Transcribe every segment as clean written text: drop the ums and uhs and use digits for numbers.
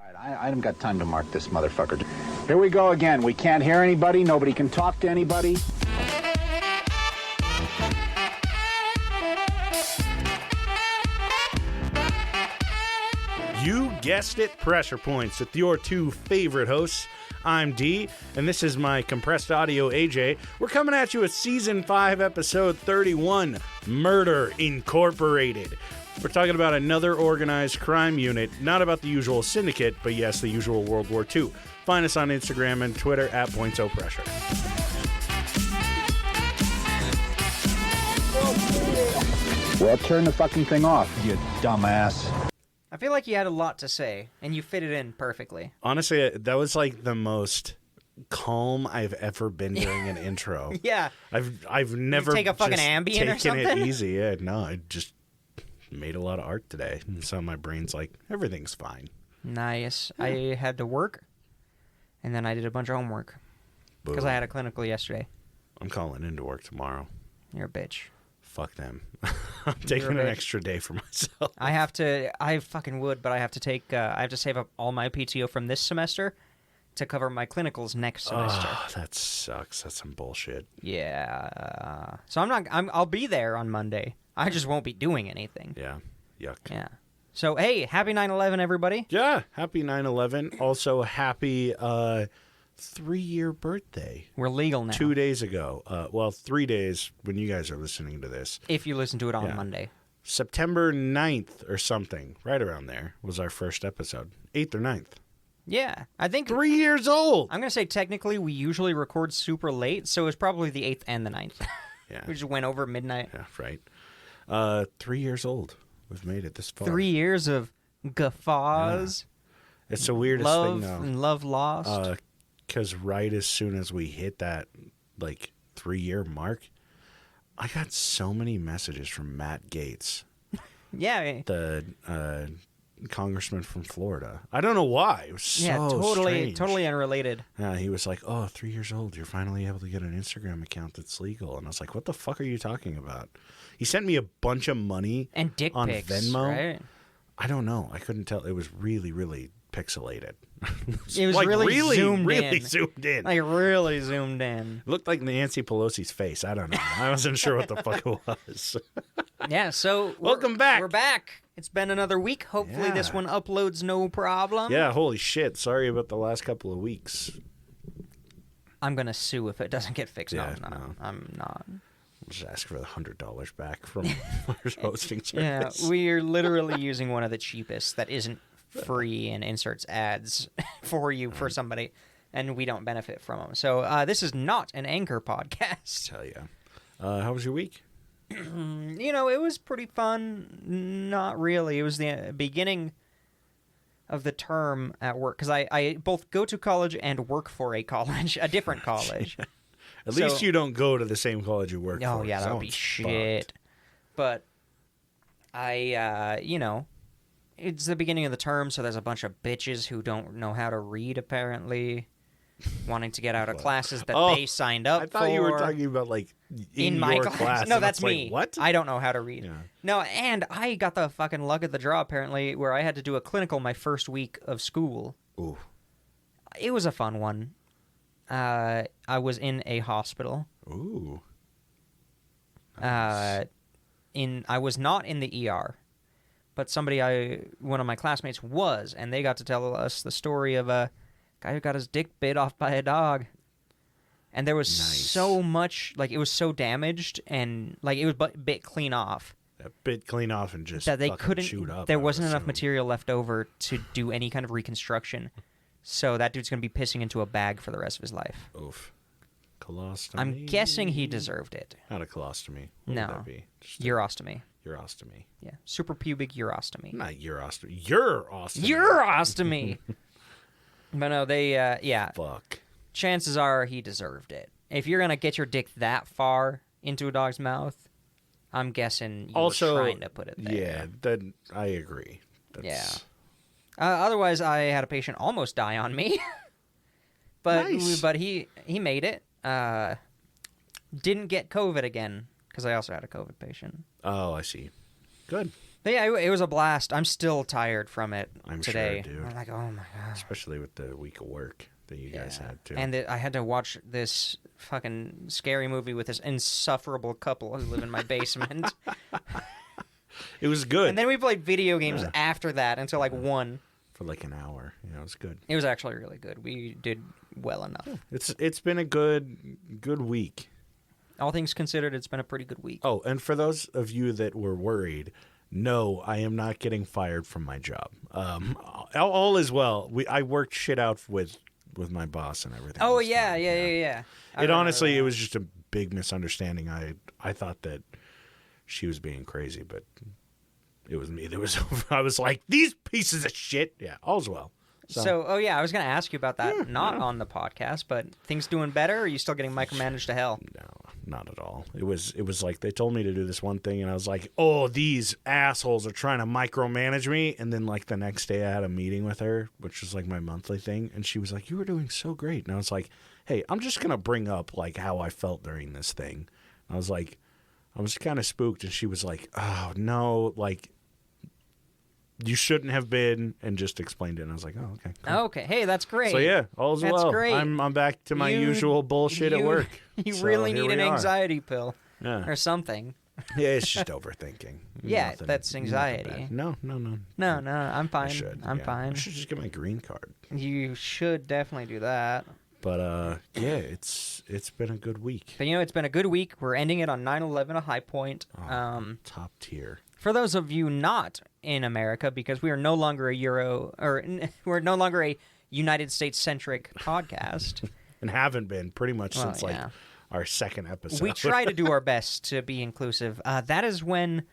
I haven't got time to mark this motherfucker. Here we go again. We can't hear anybody. Nobody can talk to anybody. You guessed it, Pressure Points with your two favorite hosts. I'm D, and this is my compressed audio AJ. We're coming at you with Season 5, Episode 31, Murder Incorporated. We're talking about another organized crime unit, not about the usual syndicate, but yes, the usual World War II. Find us on Instagram and Twitter at @PointsOPressure. Well, turn the fucking thing off, you dumbass. I feel like you had a lot to say, and you fit it in perfectly. Honestly, that was like the most calm I've ever been during an intro. Yeah. I've never take a fucking just Ambien or taken something? it easy. Yeah, no, I just made a lot of art today. And so my brain's like, everything's fine. Nice. Yeah. I had to work, and then I did a bunch of homework. Because I had a clinical yesterday. I'm calling into work tomorrow. You're a bitch. Fuck them. I'm taking an extra day for myself. I fucking would, but I have to save up all my PTO from this semester to cover my clinicals next semester. Oh, that sucks. That's some bullshit. Yeah. So I'll be there on Monday. I just won't be doing anything. Yeah. Yuck. Yeah. So, hey, happy 9/11, everybody. Yeah. Happy 9/11. Also, happy 3-year birthday. We're legal now. 2 days ago. 3 days when you guys are listening to this. If you listen to it on Monday. September 9th or something, right around there, was our first episode. 8th or 9th. Yeah, I think 3 years old. I'm going to say technically we usually record super late, so it was probably the 8th and the 9th. Yeah. We just went over midnight. Yeah, right. 3 years old. We've made it this far. 3 years of guffaws. Yeah. It's the weirdest love thing, though. And love lost. Because right as soon as we hit that, 3-year mark, I got so many messages from Matt Gaetz. Yeah. The congressman from Florida. I don't know why. It was so strange. Totally unrelated. Yeah, he was like, 3 years old, you're finally able to get an Instagram account that's legal. And I was like, what the fuck are you talking about? He sent me a bunch of money and dick on pics, Venmo. Right? I don't know. I couldn't tell. It was really, really pixelated. It was really zoomed in. Zoomed in. Like really zoomed in. It looked like Nancy Pelosi's face. I don't know. I wasn't sure what the fuck it was. Yeah, so welcome back. We're back. It's been another week. Hopefully this one uploads no problem. Yeah, holy shit. Sorry about the last couple of weeks. I'm going to sue if it doesn't get fixed. Yeah, no, I'm not. We'll just ask for the $100 back from our hosting service. Yeah, we're literally using one of the cheapest that isn't free and inserts ads for you for somebody, and we don't benefit from them. So this is not an Anchor podcast. Tell you. How was your week? It was pretty fun. Not really. It was the beginning of the term at work, because I both go to college and work for a college, a different college. At least you don't go to the same college you work for. Oh, yeah, that would be shit. But it's the beginning of the term, so there's a bunch of bitches who don't know how to read, apparently, wanting to get out of classes that they signed up for. I thought you were talking about, in my your class. No, that's me. What? I don't know how to read. Yeah. No, and I got the fucking luck of the draw, apparently, where I had to do a clinical my first week of school. Ooh. It was a fun one. I was in a hospital. Ooh. Nice. I was not in the ER, but one of my classmates was, and they got to tell us the story of a guy who got his dick bit off by a dog. And there was so much, it was so damaged, and it was bit clean off. Bit clean off and just that they couldn't. Chewed up, there wasn't enough material left over to do any kind of reconstruction. So that dude's going to be pissing into a bag for the rest of his life. Oof. Colostomy? I'm guessing he deserved it. Not a colostomy. What no. would that be? Urostomy. Urostomy. Yeah. Suprapubic urostomy. Not urostomy. Urostomy. Urostomy! But no, they, yeah. Fuck. Chances are he deserved it. If you're going to get your dick that far into a dog's mouth, I'm guessing you were trying to put it there. Yeah, then I agree. Yeah. Otherwise, I had a patient almost die on me. But he made it. Didn't get COVID again, because I also had a COVID patient. Oh, I see. Good. But yeah, it was a blast. I'm still tired from it today. Sure, dude. I'm like, oh my god. Especially with the week of work that you guys had, too. And I had to watch this fucking scary movie with this insufferable couple who live in my basement. It was good. And then we played video games after that until like 1. For like an hour. Yeah, it was good. It was actually really good. We did well enough. It's been a good week. All things considered, it's been a pretty good week. Oh, and for those of you that were worried, no, I am not getting fired from my job. All is well. I worked shit out with my boss and everything. Oh was yeah, fine. yeah. It honestly, it was just a big misunderstanding. I thought that she was being crazy, but it was me that was. I was like, these pieces of shit. Yeah, all's well. So, I was going to ask you about that, not on the podcast, but things doing better, or are you still getting micromanaged to hell? No, not at all. It was like they told me to do this one thing, and I was like, oh, these assholes are trying to micromanage me. And then, like, the next day I had a meeting with her, which was, like, my monthly thing, and she was like, you were doing so great. And I was like, hey, I'm just going to bring up, like, how I felt during this thing. And I was like, I was kind of spooked, and she was like, oh, no, like, you shouldn't have been, and just explained it. And I was like, oh, okay. Cool. Okay. Hey, that's great. So, yeah, all's well. That's great. I'm back to my usual bullshit at work. You So really here need an we are. anxiety pill Yeah. or something. Yeah, it's just overthinking. Yeah, Nothing- that's nothing anxiety. bad. No. No, I'm fine. I should. I'm yeah. fine. I should just get my green card. You should definitely do that. But yeah, it's been a good week. But it's been a good week. We're ending it on 9/11, a high point. Top tier. For those of you not in America, because we are no longer we're no longer a United States centric podcast. And haven't been pretty much since yeah. like our second episode. We try to do our best to be inclusive. That is when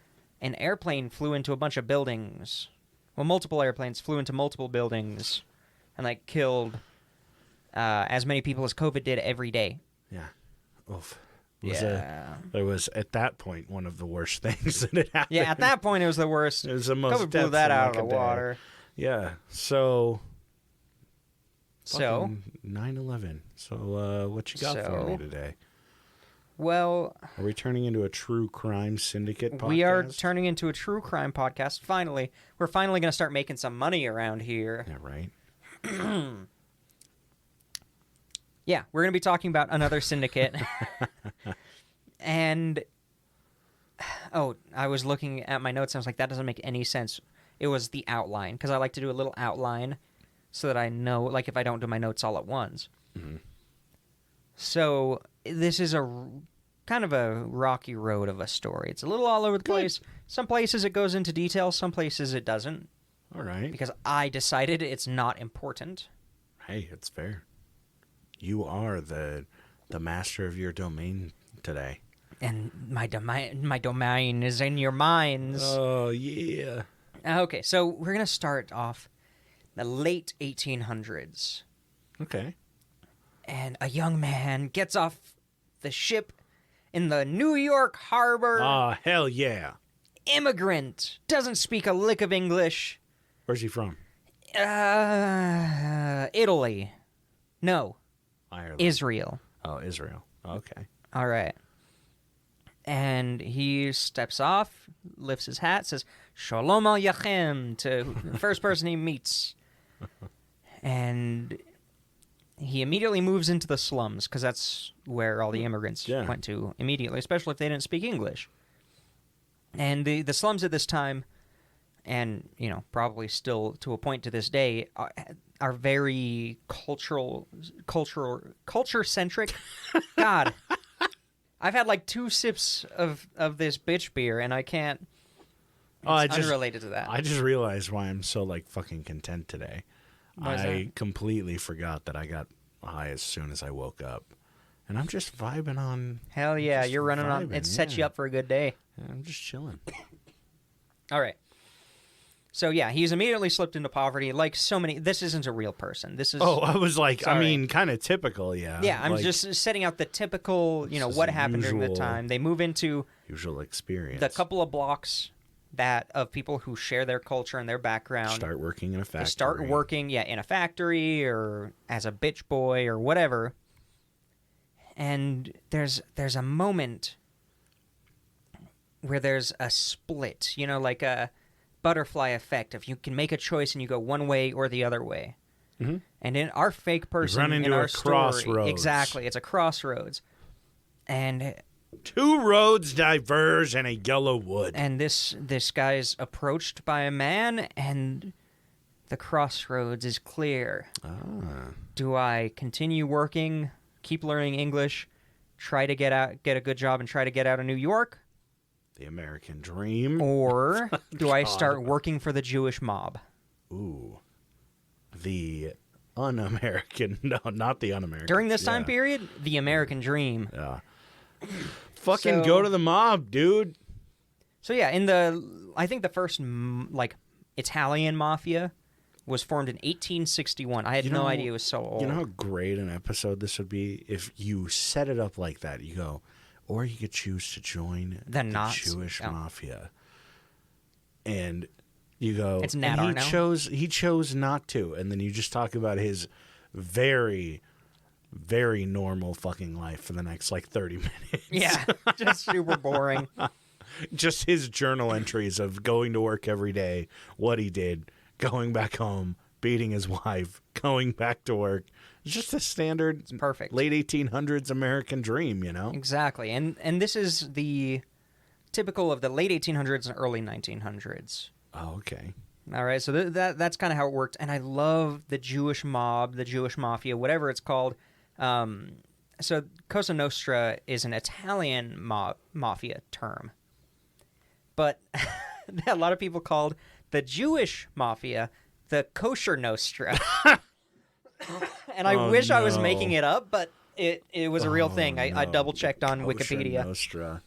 an airplane flew into a bunch of buildings. Well, multiple airplanes flew into multiple buildings and like killed as many people as COVID did every day. Yeah. Oof. It was at that point one of the worst things that had happened. Yeah, at that point it was the worst. It was the most COVID blew deaths that in, out like, of the a day. water. Yeah. So So 9/11. So what you got for me today? Well, Are we turning into a true crime syndicate podcast? we are turning into a true crime podcast. Finally, we're finally going to start making some money around here. Yeah, right. Yeah, we're going to be talking about another syndicate. And, I was looking at my notes and I was like, that doesn't make any sense. It was the outline, because I like to do a little outline so that I know, like, if I don't do my notes all at once. Mm-hmm. So, this is kind of a rocky road of a story. It's a little all over the place. Some places it goes into detail, some places it doesn't. All right. Because I decided it's not important. Hey, it's fair. You are the master of your domain today. And my domain is in your minds. Oh, yeah. Okay, so we're going to start off the late 1800s. Okay. And a young man gets off the ship in the New York harbor. Oh, hell yeah. Immigrant. Doesn't speak a lick of English. Where's he from? Italy. No. Ireland. Israel. Oh, Israel. Okay. All right. And he steps off, lifts his hat, says, Shalom Aleichem to the first person he meets. And he immediately moves into the slums, because that's where all the immigrants went to immediately, especially if they didn't speak English. And the slums at this time, and, probably still to a point to this day, are very culture-centric. God. I've had like 2 sips of this bitch beer, and I can't. It's unrelated to that. I just realized why I'm so like fucking content today. Why is I that? completely forgot that I got high as soon as I woke up, and I'm just vibing on. Hell yeah, just you're running on. vibing, It sets you yeah. up for a good day. Yeah, I'm just chilling. All right. So yeah, he's immediately slipped into poverty. Like so many. This isn't a real person. This is. Oh, I was like, Sorry. I mean, kind of typical, yeah. Yeah, I'm like, just setting out the typical. This is What the happened during the usual- time. They move into usual experience. the couple of blocks of people who share their culture and their background. Start working in a factory. They start working, in a factory or as a bitch boy or whatever. And there's a moment where there's a split, like butterfly effect of you can make a choice and you go one way or the other way. Mm-hmm. And in our fake person, run into in our a story, crossroads. exactly, it's a crossroads, and 2 roads diverge in a yellow wood. And this guy's approached by a man, and the crossroads is clear. Do I continue working, keep learning English, try to get a good job, and try to get out of New York? The American dream. Or do I start working for the Jewish mob? Ooh. The un-American. No, not the un-American. During this time period, the American dream. Yeah. Fucking go to the mob, dude. So yeah, I think the first Italian mafia was formed in 1861. I had no idea it was so old. You know how great an episode this would be if you set it up like that. You go, or you could choose to join the Jewish mafia, and you go. It's Nadar now. He chose not to, and then you just talk about his very, very normal fucking life for the next 30 minutes. Yeah, just super boring. Just his journal entries of going to work every day, what he did, going back home, beating his wife, going back to work. It's just a standard perfect late 1800s American dream, you know? Exactly. And this is the typical of the late 1800s and early 1900s. Oh, okay. All right, so that's kind of how it worked. And I love the Jewish mob, the Jewish mafia, whatever it's called. So Cosa Nostra is an Italian mafia term. But a lot of people called the Jewish mafia the Kosher Nostra. And I wish I was making it up, but it was a real thing. I double-checked on Wikipedia. Kosher Nostra.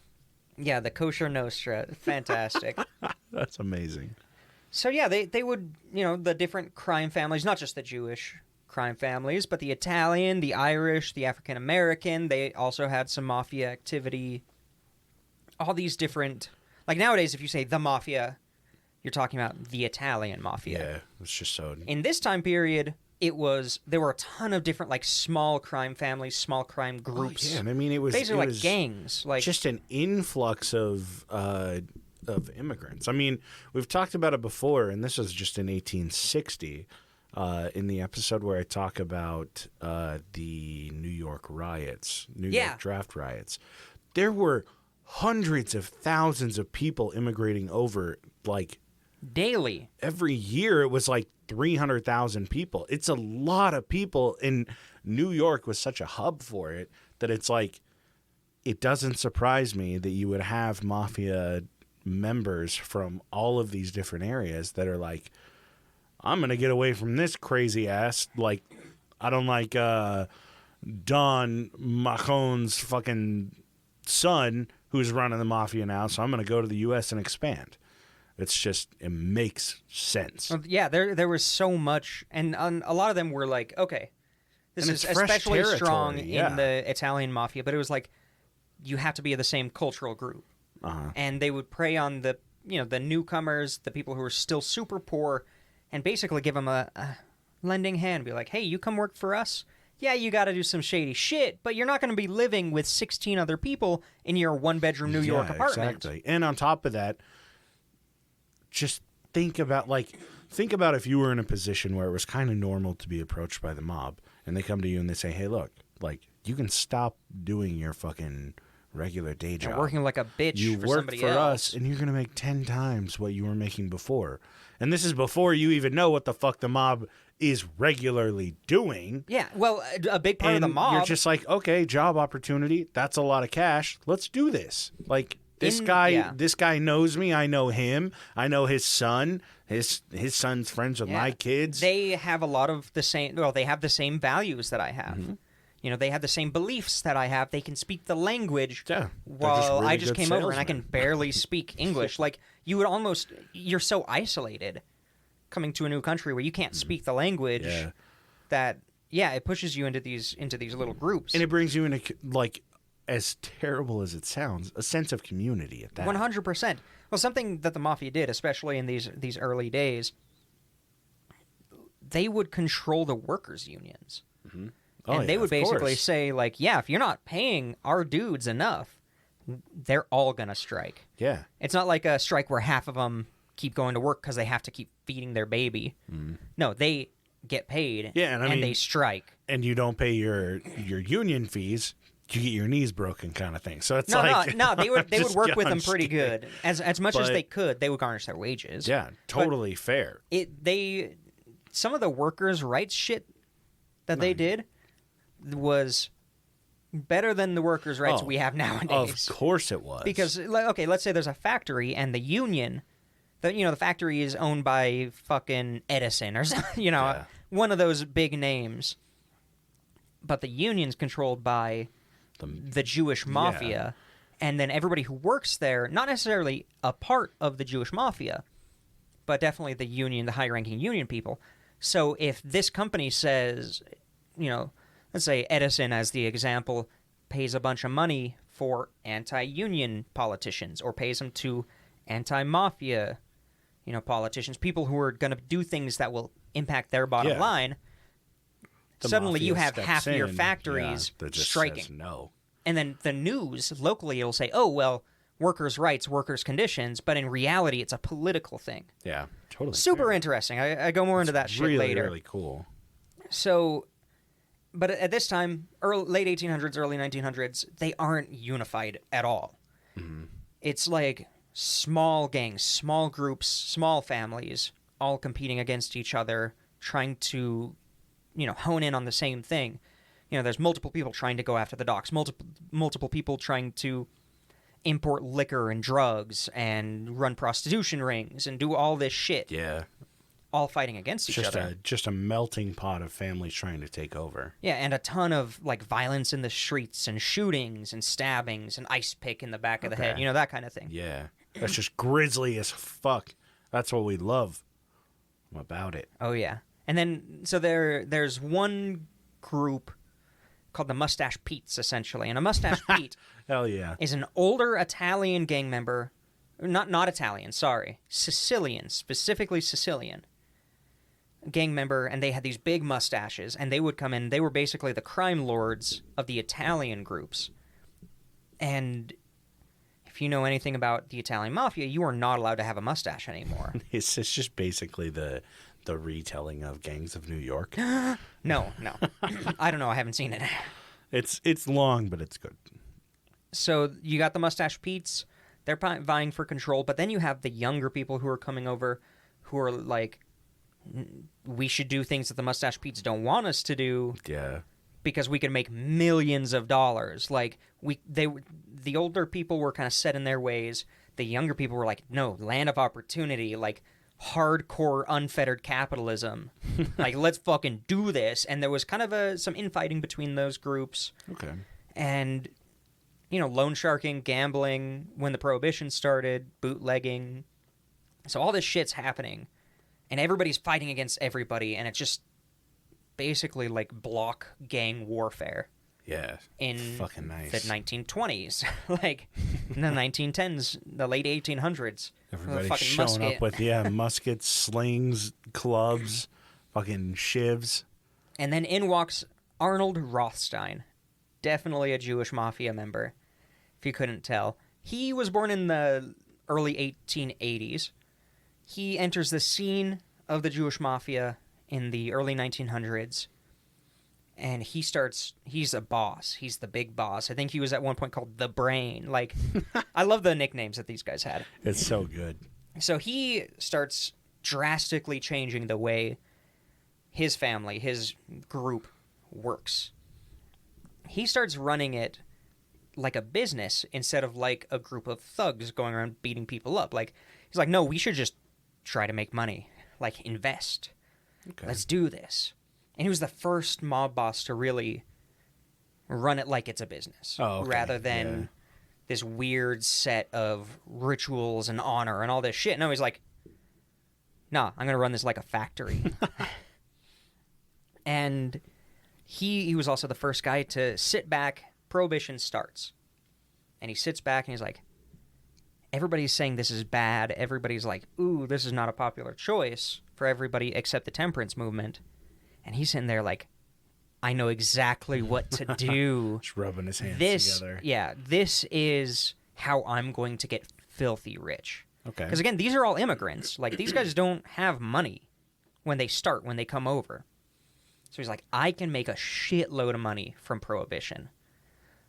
Yeah, the Kosher Nostra. Fantastic. That's amazing. So yeah, they would, the different crime families, not just the Jewish crime families, but the Italian, the Irish, the African American. They also had some mafia activity. All these different, like nowadays, if you say the mafia, you're talking about the Italian mafia. Yeah, it's just so. In this time period, there were a ton of different small crime families, small crime groups. Oh, yeah, and I mean it was basically gangs, just an influx of immigrants. I mean, we've talked about it before, and this was just in 1860. In the episode where I talk about the New York riots, New York draft riots, there were hundreds of thousands of people immigrating over, daily. Every year it was 300,000 people. It's a lot of people, and New York was such a hub for it that it's it doesn't surprise me that you would have mafia members from all of these different areas that are I'm going to get away from this crazy ass. I don't like Don Machone's fucking son who's running the mafia now, so I'm going to go to the U.S. and expand. It makes sense. Well, yeah, there was so much, and a lot of them were okay, this is especially strong in the Italian mafia, but it was you have to be of the same cultural group. Uh-huh. And they would prey on the newcomers, the people who are still super poor, and basically give them a lending hand. Be like, hey, you come work for us? Yeah, you got to do some shady shit, but you're not going to be living with 16 other people in your one-bedroom New York apartment. Exactly. And on top of that, just think about if you were in a position where it was kind of normal to be approached by the mob, and they come to you and they say, hey, look, you can stop doing your fucking regular day job. You're working like a bitch for somebody else. You work for us, and you're going to make 10 times what you were making before. And this is before you even know what the fuck the mob is regularly doing. Yeah, well, a big part of the mob. You're just okay, job opportunity. That's a lot of cash. Let's do this. This guy knows me. I know him. I know his son. His son's friends with my kids. They have a lot of the same. Well, they have the same values that I have. Mm-hmm. They have the same beliefs that I have. They can speak the language. Yeah. While I just came over and I can barely speak English. You're so isolated coming to a new country where you can't speak the language. Yeah. That it pushes you into these little groups. And it brings you into as terrible as it sounds, a sense of community at that. 100%. Well, something that the mafia did, especially in these early days, they would control the workers' unions. Mm-hmm. And they would basically say, if you're not paying our dudes enough, they're all going to strike. Yeah. It's not like a strike where half of them keep going to work because they have to keep feeding their baby. No, they get paid and they strike. And you don't pay your union fees, you get your knees broken kind of thing. So it's No, they would just work with them I'm pretty kidding. good. As much as they could, they would garnish their wages. Yeah, totally fair. Some of the workers' rights shit that they did was better than the workers' rights we have nowadays. Of course it was. Because, okay, let's say there's a factory and the union, the factory is owned by fucking Edison or something, one of those big names. But the union's controlled by the Jewish mafia. And then everybody who works there, not necessarily a part of the Jewish mafia, but definitely the union, the high-ranking union people. So if this company says, let's say Edison as the example, pays a bunch of money for anti-union politicians or pays them to anti-mafia, politicians, people who are going to do things that will impact their bottom line, suddenly you have half of your factories striking. Says no. And then the news locally will say, oh, well, workers' rights, workers' conditions, but in reality it's a political thing. Yeah, totally. Super fair. interesting. I go more into that shit really, later. Really cool. So, but at this time, late 1800s, early 1900s, they aren't unified at all. Mm-hmm. It's like small gangs, small groups, small families, all competing against each other, trying to, hone in on the same thing. There's multiple people trying to go after the docks, multiple people trying to import liquor and drugs and run prostitution rings and do all this shit. Yeah. All fighting against each other. Just a melting pot of families trying to take over. Yeah, and a ton of violence in the streets and shootings and stabbings and ice pick in the back of the head, that kind of thing. Yeah. That's just grisly as fuck. That's what we love about it. Oh yeah. And then so there's one group called the Mustache Pete's, essentially. And a Mustache Pete Hell yeah. is an older Italian gang member. Not Italian, sorry. Sicilian, specifically Sicilian gang member, and they had these big mustaches, and they would come in. They were basically the crime lords of the Italian groups. And if you know anything about the Italian mafia, you are not allowed to have a mustache anymore. It's just basically the retelling of Gangs of New York. No. I don't know. I haven't seen it. It's long, but it's good. So you got the Mustache Pete's. They're vying for control, but then you have the younger people who are coming over who are like, we should do things that the Mustache Pete's don't want us to do. Yeah. Because we can make millions of dollars. Like, the older people were kind of set in their ways. The younger people were like, no, land of opportunity, like hardcore unfettered capitalism. Like, let's fucking do this. And there was kind of some infighting between those groups. Okay. And, loan sharking, gambling, when the Prohibition started, bootlegging. So all this shit's happening. And everybody's fighting against everybody. And it's just basically like block gang warfare. Yeah. In fucking nice. The 1920s. Like, in the 1910s, the late 1800s. Everybody's showing up with, muskets, slings, clubs, fucking shivs. And then in walks Arnold Rothstein. Definitely a Jewish mafia member, if you couldn't tell. He was born in the early 1880s. He enters the scene of the Jewish mafia in the early 1900s. And he's a boss. He's the big boss. I think he was at one point called the Brain. Like, I love the nicknames that these guys had. It's so good. So he starts drastically changing the way his family, his group, works. He starts running it like a business instead of like a group of thugs going around beating people up. Like, he's like, no, we should just try to make money. Like, invest. Okay. Let's do this. And he was the first mob boss to really run it like it's a business. Oh, okay. Rather than this weird set of rituals and honor and all this shit. No, he's like, nah, I'm going to run this like a factory. And he was also the first guy to sit back. Prohibition starts. And he sits back and he's like, everybody's saying this is bad. Everybody's like, ooh, this is not a popular choice for everybody except the temperance movement. And he's sitting there like, I know exactly what to do. Just rubbing his hands together. Yeah, this is how I'm going to get filthy rich. Okay. Because again, these are all immigrants. Like, these guys don't have money when they come over. So he's like, I can make a shitload of money from prohibition.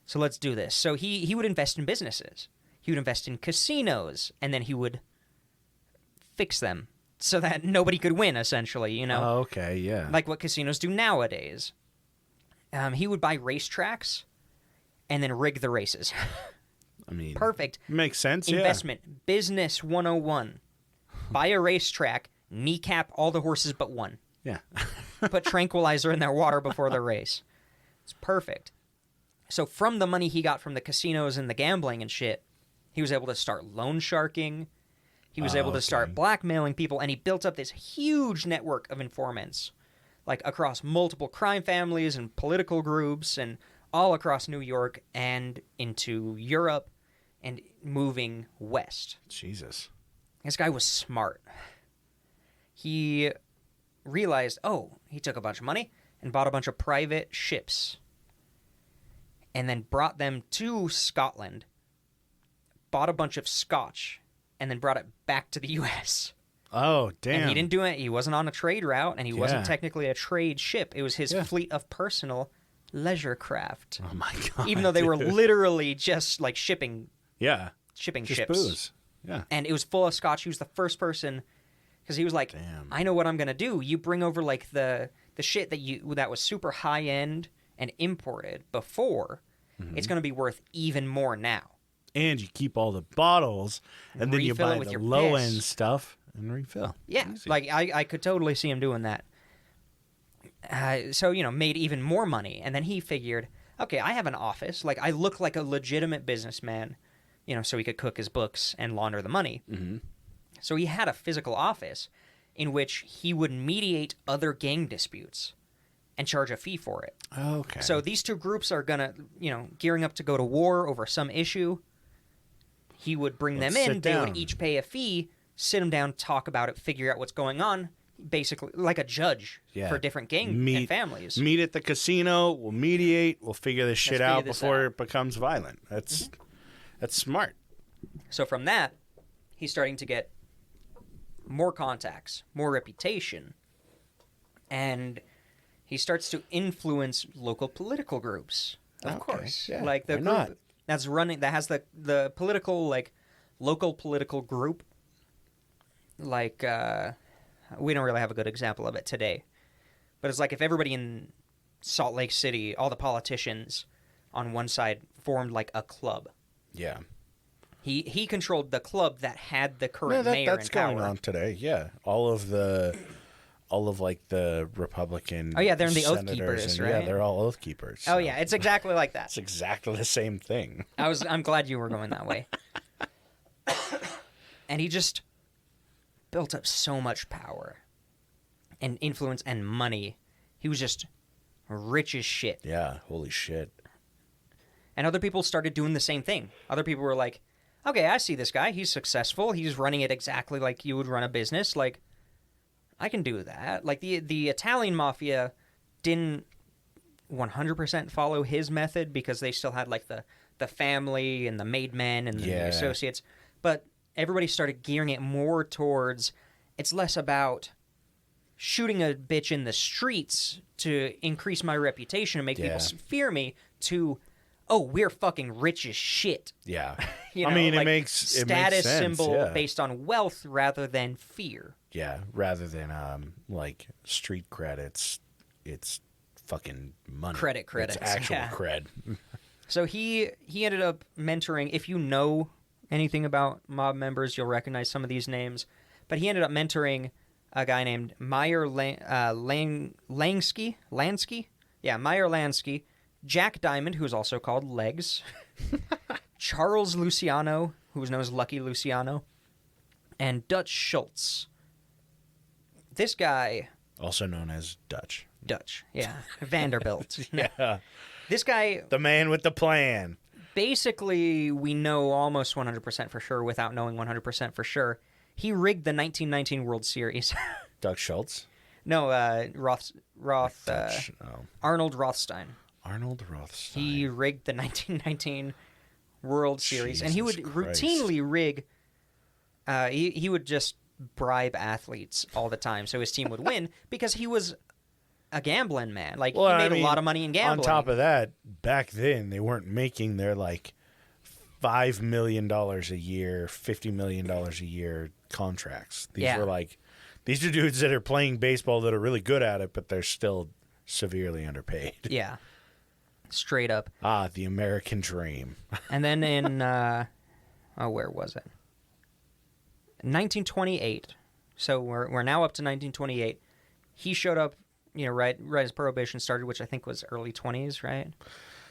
So let's do this. So he would invest in businesses. He would invest in casinos, and then he would fix them so that nobody could win, essentially, you know? Oh, okay, yeah. Like what casinos do nowadays. He would buy racetracks and then rig the races. I mean, Perfect. Makes sense, Investment. Business 101. Buy a racetrack, kneecap all the horses but one. Yeah. Put tranquilizer in their water before the race. It's perfect. So from the money he got from the casinos and the gambling and shit, he was able to start loan sharking. He was able to start blackmailing people, and he built up this huge network of informants, like across multiple crime families and political groups and all across New York and into Europe and moving west. Jesus. This guy was smart. He realized, he took a bunch of money and bought a bunch of private ships and then brought them to Scotland, bought a bunch of scotch, and then brought it back to the U.S. Oh, damn. And he didn't do it. He wasn't on a trade route, and he wasn't technically a trade ship. It was his fleet of personal leisure craft. Oh, my God. Even though they were literally just like shipping just ships. booze. Yeah. And it was full of scotch. He was the first person, because he was like, Damn. I know what I'm going to do. You bring over like the shit that was super high end and imported before, it's going to be worth even more now. And you keep all the bottles, and then you Refill it buy with the your low-end piss. stuff and refill. Yeah, Easy. like I could totally see him doing that. So, made even more money. And then he figured, okay, I have an office. Like, I look like a legitimate businessman, so he could cook his books and launder the money. Mm-hmm. So he had a physical office in which he would mediate other gang disputes and charge a fee for it. Okay. So these two groups are going to, gearing up to go to war over some issue. He would bring them in. They would each pay a fee, sit them down, talk about it, figure out what's going on. Basically, like a judge for different gang and families. Meet at the casino. We'll mediate. We'll figure this shit out before it becomes violent. That's smart. So from that, he's starting to get more contacts, more reputation, and he starts to influence local political groups. Of course, yeah. like the Why group that's running, that has the political, like, local political group. Like, we don't really have a good example of it today, but it's like if everybody in Salt Lake City, all the politicians on one side formed like a club. Yeah. He controlled the club that had the current mayor in power. That's going on today. Yeah, all of the Republican. Oh yeah, they're in the Oath senators Keepers, and, right? Yeah, they're all Oath Keepers. Oh yeah, it's exactly like that. It's exactly the same thing. I'm glad you were going that way. And he just built up so much power and influence and money. He was just rich as shit. Yeah, holy shit. And other people started doing the same thing. Other people were like, okay, I see this guy. He's successful. He's running it exactly like you would run a business. Like, I can do that. Like, the Italian mafia didn't 100% follow his method because they still had, like, the family and the made men and the associates. But everybody started gearing it more towards, it's less about shooting a bitch in the streets to increase my reputation and make people fear me, to, we're fucking rich as shit. Yeah. I mean, like, it makes status sense, symbol based on wealth rather than fear. Yeah, rather than like street credits, it's fucking money. Credits. It's actual cred. So he ended up mentoring. If you know anything about mob members, you'll recognize some of these names. But he ended up mentoring a guy named Meyer Lansky. Yeah, Meyer Lansky. Jack Diamond, who's also called Legs. Charles Luciano, who was known as Lucky Luciano. And Dutch Schultz. This guy... Also known as Dutch. Yeah. Vanderbilt. Yeah. This guy... The man with the plan. Basically, we know almost 100% for sure without knowing 100% for sure. He rigged the 1919 World Series. Doug Schultz? No, Arnold Rothstein. Arnold Rothstein. He rigged the 1919 World Series. And he would routinely rig He would just bribe athletes all the time so his team would win because he was a gambling man. Like, he made a lot of money in gambling. On top of that, back then, they weren't making their, like, $5 million a year, $50 million a year contracts. These were, like, these are dudes that are playing baseball that are really good at it, but they're still severely underpaid. Yeah. Straight up. Ah, the American dream. And then in, where was it? 1928. So we're now up to 1928. He showed up, right as Prohibition started, which I think was early 20s, right?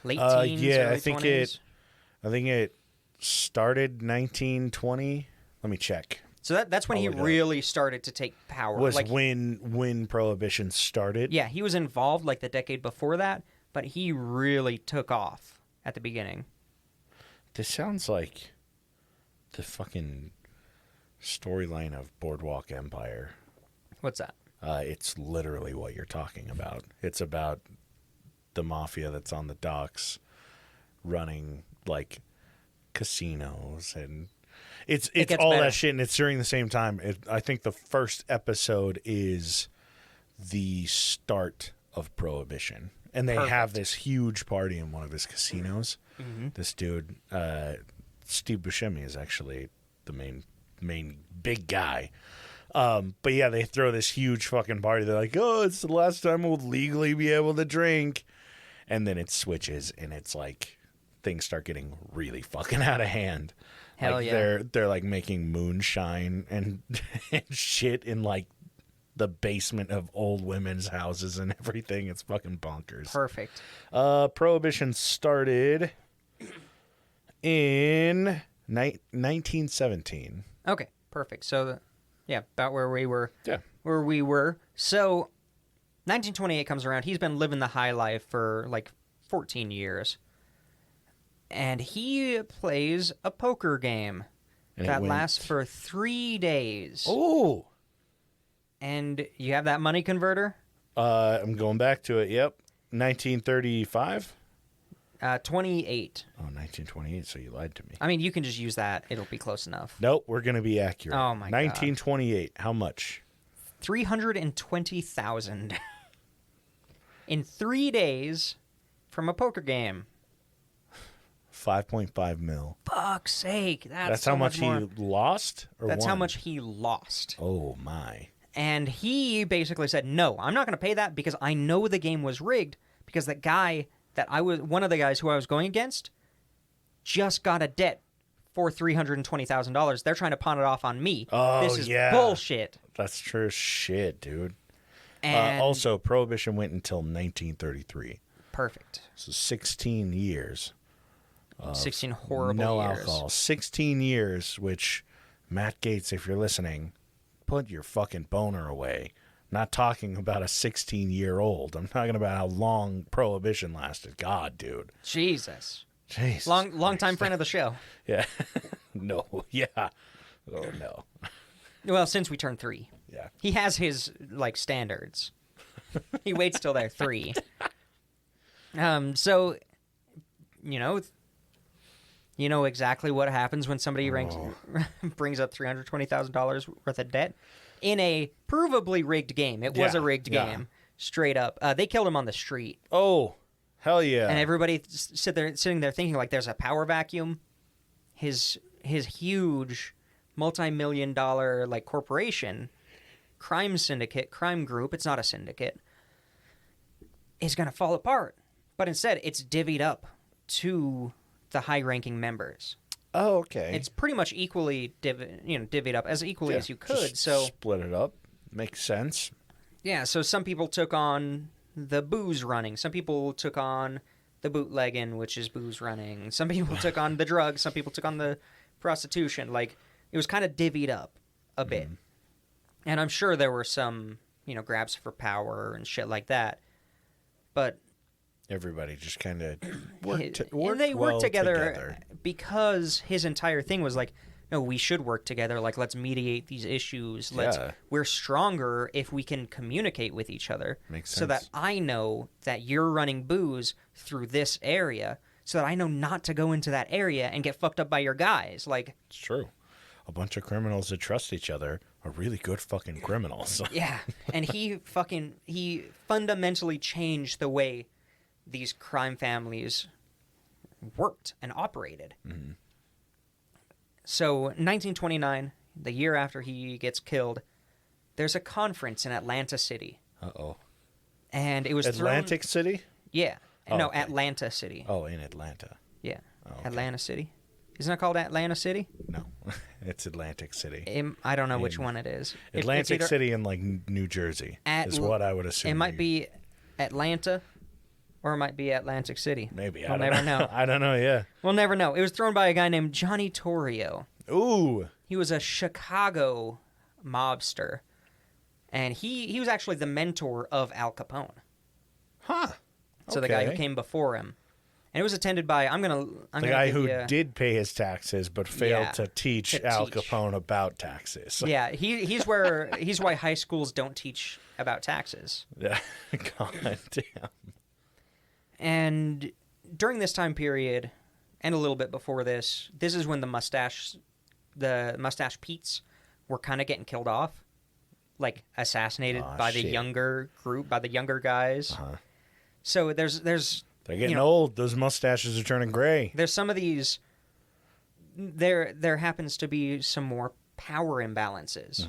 Late teens, yeah, early I think 20s. I think it started 1920. Let me check. So that's when he really started to take power. Was when Prohibition started? Yeah, he was involved like the decade before that, but he really took off at the beginning. This sounds like the fucking storyline of Boardwalk Empire. What's that? It's literally what you're talking about. It's about the mafia that's on the docks running, like, casinos, and it's all better. that shit, and it's during the same time. I think the first episode is the start of Prohibition, and they have this huge party in one of his casinos. Mm-hmm. This dude, Steve Buscemi, is actually the main big guy. But yeah, they throw this huge fucking party. They're like, oh, it's the last time we'll legally be able to drink. And then it switches, and it's like things start getting really fucking out of hand. Hell like, yeah. They're like making moonshine and shit in like the basement of old women's houses and everything. It's fucking bonkers. Perfect. Prohibition started in 1917. Okay, perfect. So, about where we were. Yeah. Where we were. So, 1928 comes around. He's been living the high life for like 14 years. And he plays a poker game that lasts for 3 days. Oh. And you have that money converter? I'm going back to it. Yep. 1935? 28. Oh, 1928, so you lied to me. I mean, you can just use that. It'll be close enough. Nope, we're going to be accurate. Oh, my God. 1928, how much? 320,000 in 3 days from a poker game. 5.5 mil. Fuck's sake. That's how so much more. he lost? Or That's won? how much he lost. Oh, my. And he basically said, no, I'm not going to pay that because I know the game was rigged because that guy one of the guys who I was going against just got a debt for $320,000. They're trying to pawn it off on me. Oh, this is yeah. bullshit. That's true shit, dude. And also, Prohibition went until 1933. Perfect. So 16 years. 16 horrible no years. alcohol. 16 years, which, Matt Gaetz, if you're listening, put your fucking boner away. Not talking about a 16-year-old. I'm talking about how long Prohibition lasted. God, dude. Jesus. Jesus. Long time friend of the show. Yeah. No. Yeah. Oh, no. Well, since we turned 3. Yeah. He has his, standards. He waits till they're 3. So, you know exactly what happens when somebody brings up $320,000 worth of debt in a provably rigged game. It was a rigged game, straight up. They killed him on the street. Oh, hell yeah. And everybody sitting there thinking, like, there's a power vacuum. His huge multi-million-dollar, corporation, crime syndicate, crime group, it's not a syndicate, is going to fall apart. But instead, it's divvied up to the high-ranking members. Oh, okay. It's pretty much equally divvied up as equally as you could. Just so split it up. Makes sense. Yeah, so some people took on the booze running. Some people took on the bootlegging, which is booze running. Some people took on the drugs. Some people took on the prostitution. It was kind of divvied up a bit. And I'm sure there were some, grabs for power and shit like that. But everybody just kind of worked together because his entire thing was no, we should work together. Let's mediate these issues. We're stronger if we can communicate with each other. Makes sense. So that I know that you're running booze through this area, so that I know not to go into that area and get fucked up by your guys. It's true. a bunch of criminals that trust each other are really good fucking criminals. Yeah, and he fundamentally changed the way these crime families worked and operated. Mm-hmm. So 1929, the year after he gets killed, there's a conference in Atlanta City. Uh-oh. And it was Atlantic City? Yeah. Oh, no, okay. Atlanta City. Oh, in Atlanta. Yeah. Oh, okay. Atlanta City. Isn't it called Atlanta City? No, it's Atlantic City. I don't know which one it is. Atlantic it's City in, like, New Jersey is what I would assume. It might be Atlanta, or it might be Atlantic City. Maybe. We'll never know. I don't know, yeah. We'll never know. It was thrown by a guy named Johnny Torrio. Ooh. He was a Chicago mobster, and he was actually the mentor of Al Capone. Huh. So the guy who came before him. And it was attended by, the guy who did pay his taxes but failed to teach Al teach. Capone about taxes. Yeah, he's why high schools don't teach about taxes. Yeah. God damn. And during this time period, and a little bit before this is when the mustache Petes were kind of getting killed off, like assassinated by the younger group, by the younger guys. Uh-huh. So there's They're getting old. Those mustaches are turning gray. There's some of these. There happens to be some more power imbalances,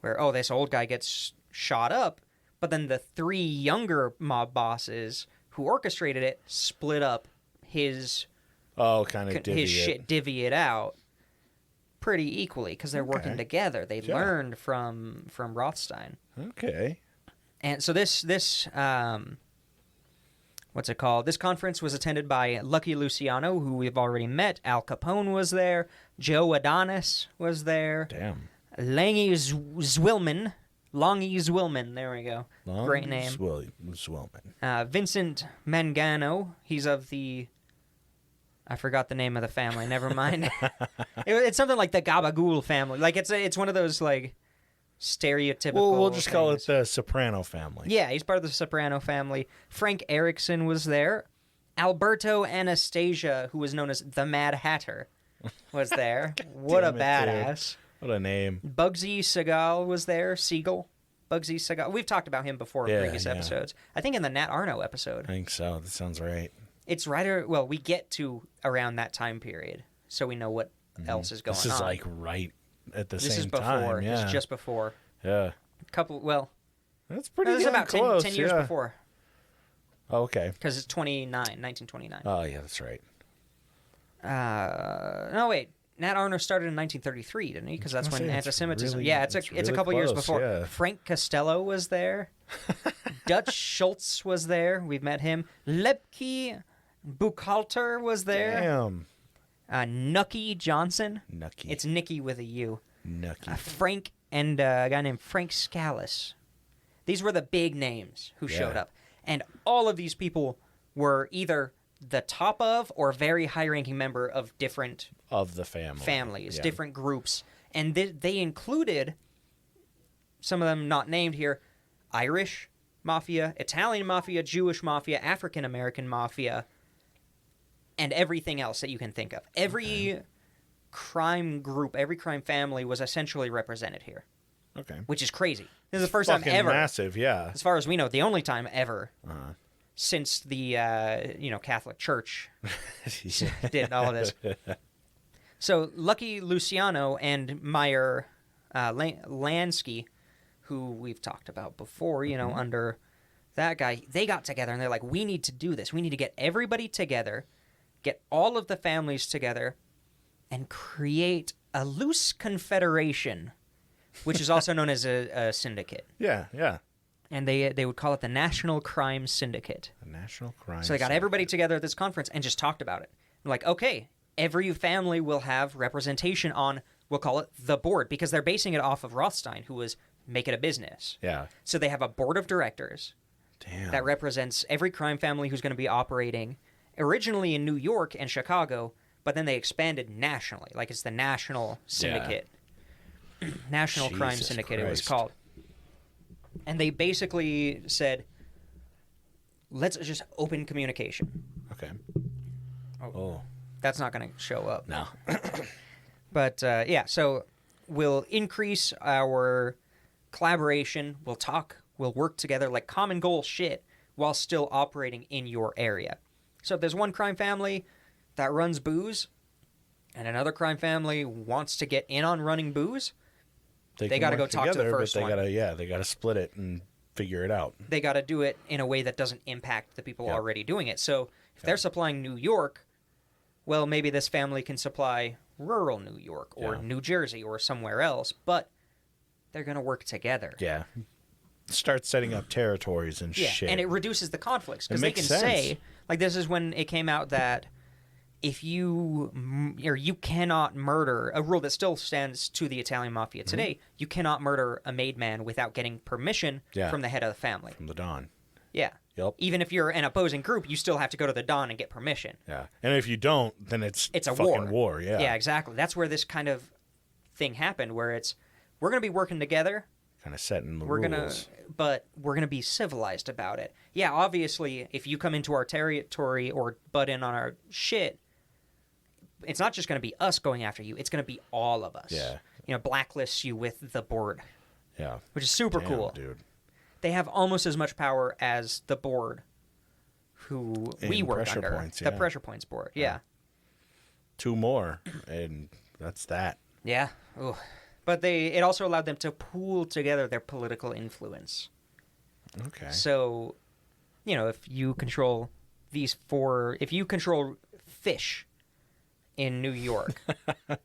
where this old guy gets shot up, but then the three younger mob bosses who orchestrated it split up his divvy it out pretty equally because they're working together. They learned from Rothstein. Okay. And so this what's it called? This conference was attended by Lucky Luciano, who we've already met. Al Capone was there. Joe Adonis was there. Damn. Longy Zwillman. There we go. Great name. Zwillman. Vincent Mangano. He's of the... I forgot the name of the family. Never mind. It's something like the Gabagool family. Like it's one of those like stereotypical. Well, we'll just call it things. the Soprano family. Yeah, he's part of the Soprano family. Frank Erickson was there. Alberto Anastasia, who was known as the Mad Hatter, was there. What a badass. Dude. What a name. Bugsy Segal was there. Bugsy Segal. We've talked about him before in previous episodes. I think in the Nat Arno episode. I think so. That sounds right. It's we get to around that time period, so we know what else is going on. This is like right at the This same is before. time. Yeah. This is just before. Yeah. That's That's pretty This is about close. 10 years before. Oh, okay. Because it's 1929. Oh, yeah, that's right. No, wait. Nat Arno started in 1933, didn't he? Because that's when anti-Semitism. Really, it's a couple years before. Yeah. Frank Costello was there. Dutch Schultz was there. We've met him. Lepke Buchalter was there. Damn. Nucky Johnson. Nucky. It's Nicky with a U. Nucky. Frank and a guy named Frank Scalise. These were the big names who showed up. And all of these people were either the top of or very high-ranking member of different of the families, different groups. And they included, some of them not named here, Irish mafia, Italian mafia, Jewish mafia, African-American mafia, and everything else that you can think of. Every crime group, every crime family was essentially represented here. Okay. Which is crazy. This is the first time ever. Massive, yeah. As far as we know, the only time ever since the Catholic Church did all of this. So Lucky Luciano and Meyer Lansky, who we've talked about before, under that guy, they got together and they're like, we need to do this. We need to get everybody together, get all of the families together, and create a loose confederation, which is also known as a syndicate. Yeah, yeah. And they would call it the National Crime Syndicate. The National Crime So they got everybody together at this conference and just talked about it. Like, okay, every family will have representation on, we'll call it the board, because they're basing it off of Rothstein, who was make it a business. Yeah. So they have a board of directors that represents every crime family who's going to be operating originally in New York and Chicago, but then they expanded nationally. Like it's the National Syndicate. Yeah. National Crime Syndicate, it was called. And they basically said, let's just open communication. Okay. Oh. That's not going to show up. No. But yeah, so we'll increase our collaboration. We'll talk. We'll work together like common goal shit while still operating in your area. So if there's one crime family that runs booze and another crime family wants to get in on running booze, they got to go talk to the first one. They got to split it and figure it out. They got to do it in a way that doesn't impact the people already doing it. So if they're supplying New York, well, maybe this family can supply rural New York or New Jersey or somewhere else, but they're going to work together. Yeah. Start setting up territories and shit. And it reduces the conflicts because they can say, like, this is when it came out that if you cannot murder, a rule that still stands to the Italian mafia today, you cannot murder a made man without getting permission from the head of the family. From the Don. Yeah. Yep. Even if you're an opposing group, you still have to go to the Don and get permission. Yeah. And if you don't, then it's a fucking war. Yeah. Yeah, exactly. That's where this kind of thing happened, where we're going to be working together. Kind of setting the rules. But we're going to be civilized about it. Yeah, obviously, if you come into our territory or butt in on our shit, it's not just going to be us going after you. It's going to be all of us. Yeah. Blacklists you with the board. Yeah. Which is super cool. Dude. They have almost as much power as the board who we work under. Points, the Pressure Points board. Yeah. 2 more, and that's that. Yeah. Ooh. But it also allowed them to pool together their political influence. Okay. So, if you control if you control fish in New York,